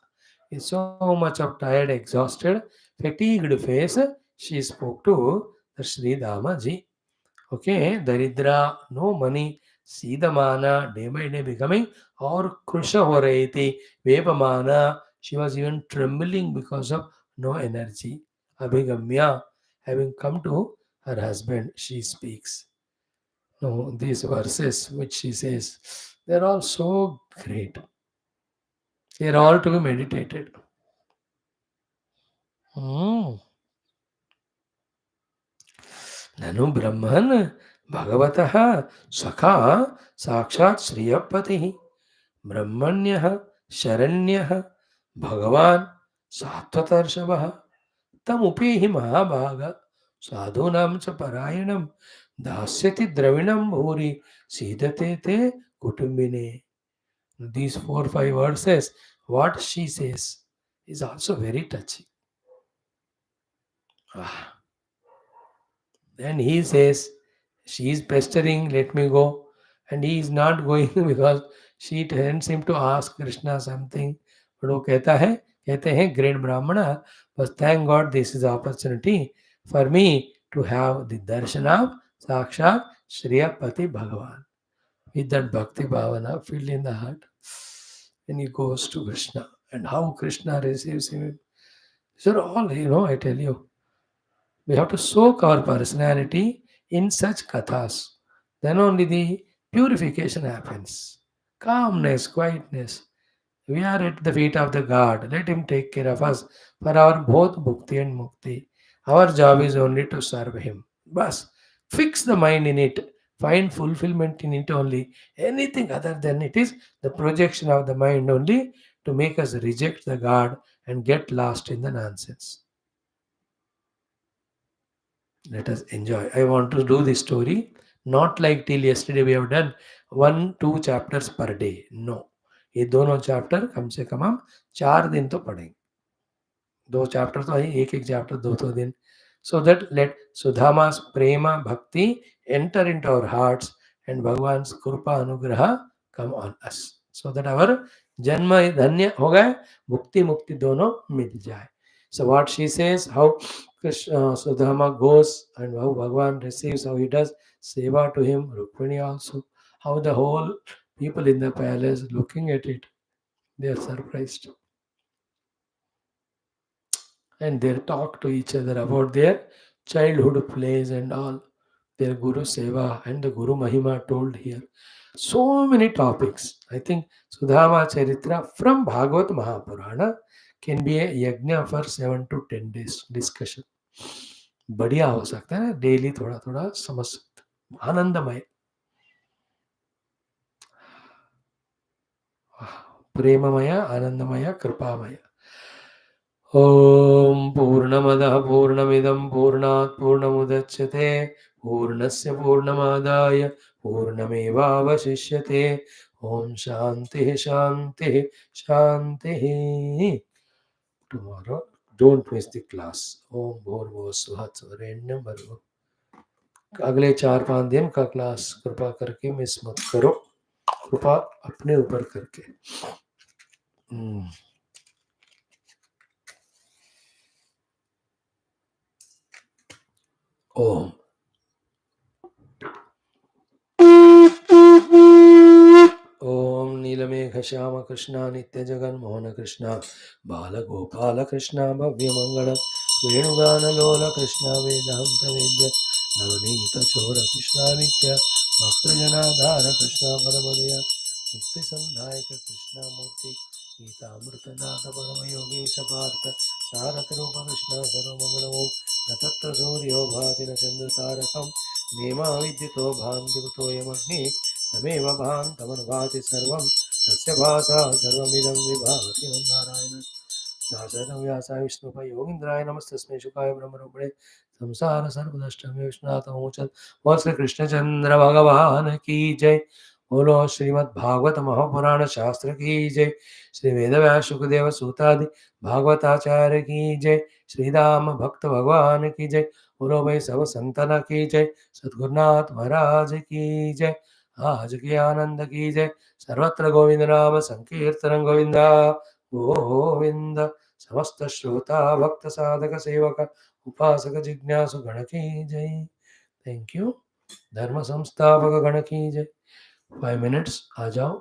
Is so much of tired, exhausted, fatigued face, she spoke to the Sri Damaji. Okay, Daridra, no money, Sidamana, day by day becoming, or Krusha Horaiti, Vepamana, she was even trembling because of no energy. Abhigamya, having come to her husband, she speaks. No, these verses which she says, they're all so great. They're all to be meditated. Hmm. ननु ब्रह्मन् भगवतः सखा साक्षात् श्रियपतिः ब्रह्मण्यः शरण्यः भगवान् सात्वतर्षभः तमुपेहि महाभाग साधूनां च परायणं दास्यति द्रविणं भूरि सीदते ते कुटुम्बिने. These 4-5 verses, what she says is also very touching. Then he says, she is pestering, let me go. And he is not going because she tends him to ask Krishna something. But वो कहते हैं great Brahmana, but thank God this is opportunity for me to have the darshan of Sakshat Shriyapati Bhagavan. With that bhakti bhavana filled in the heart, when he goes to Krishna and how Krishna receives him. These are all, I tell you, we have to soak our personality in such kathas. Then only the purification happens. Calmness, quietness. We are at the feet of the God. Let Him take care of us for our both bhukti and mukti. Our job is only to serve Him. Bas, fix the mind in it. Find fulfillment in it only. Anything other than it is the projection of the mind only to make us reject the God and get lost in the nonsense. Let us enjoy. I want to do this story not like till yesterday we have done 1-2 chapters per day. No, ये दोनों chapter कम से कम हम 4 दिन तो पढ़ेंगे. 2 chapter तो है, एक चैप्टर 2 दिन. So that let Sudhama's prema bhakti enter into our hearts and Bhagwan's कृपा अनुग्रह come on us. So that our जन्म धन्य हो गए, मुक्ति मुक्ति दोनों मिल जाए. So what she says, how Krishna, Sudhama goes and how Bhagwan receives, how he does seva to him, Rukmini also, how the whole people in the palace looking at it, they are surprised. And they talk to each other about their childhood plays and all, their Guru Seva and the Guru Mahima told here. So many topics. I think Sudhama Charitra from Bhagavad Mahapurana can be a yajna for 7 to 10 days discussion. बढ़िया हो सकता है, daily थोड़ा थोड़ा समझ सकते, आनंदमय, प्रेममय, आनंदमय, कृपामय. ॐ पूर्णमदः पूर्णमिदं पूर्णात् पूर्णमुदच्यते पूर्णस्य पूर्णमादाय पूर्णमेवावशिष्यते ॐ शान्तिः शान्तिः शान्तिः tomorrow don't miss the class ॐ भूर्भुवः स्वः स्वरेण्यं भर्गो अगले 4-5 दिन का क्लास कृपा करके मिस मत करो कृपा अपने ऊपर करके ओम ओम नीलमेघ श्याम कृष्णा नित्य जगन मोहन कृष्णा बाल गोपाल कृष्णा भव्य मंगल वेणुगान लोल कृष्णा वेदांत वेद्य नवनीत चोर कृष्णा नित्य भक्त जनाधार कृष्णा परमदया मुक्ति संधायक कृष्णा मूर्ति गीतामृतनाथ परम योगेश पार्थ शारद रूप कृष्णा सर्वमंगल न तत्र सूर्यो भाति न चंद्र तारकं नेमा विद्युतो भान्तिकुतो यमग्नि तमेव भान्तमनुभाति सर्वं तस्य भासा सर्वमिदं विभाति ओं नारायण नारायण व्यासाय विष्णुपय योगीन्द्राय नमस्तस्मै शुकाय ब्रह्मरूपिणे संसार सर्वनष्टमे विष्णुनाथमुचत् और श्री कृष्णचंद्र भगवान की जय बोलो श्रीमद् भागवत महापुराण शास्त्र की जय श्री वेदव्यास शुकदेव सूतादि भागवताचार्य की जय श्री राम भक्त भगवान की जय बोलो भाई सब संतन की जय सद्गुरुनाथ महाराज की जय आज के आनंद की जय सर्वत्र गोविंद नाम संकीर्तन गोविंदा गोविंद समस्त श्रोता भक्त साधक सेवक उपासक जिज्ञासु गण की जय थैंक यू धर्म संस्थापक गण की जय 5 मिनट्स आ जाओ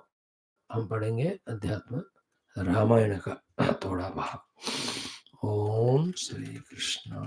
हम पढ़ेंगे अध्यात्म रामायण का थोड़ा भाग ओम श्री कृष्ण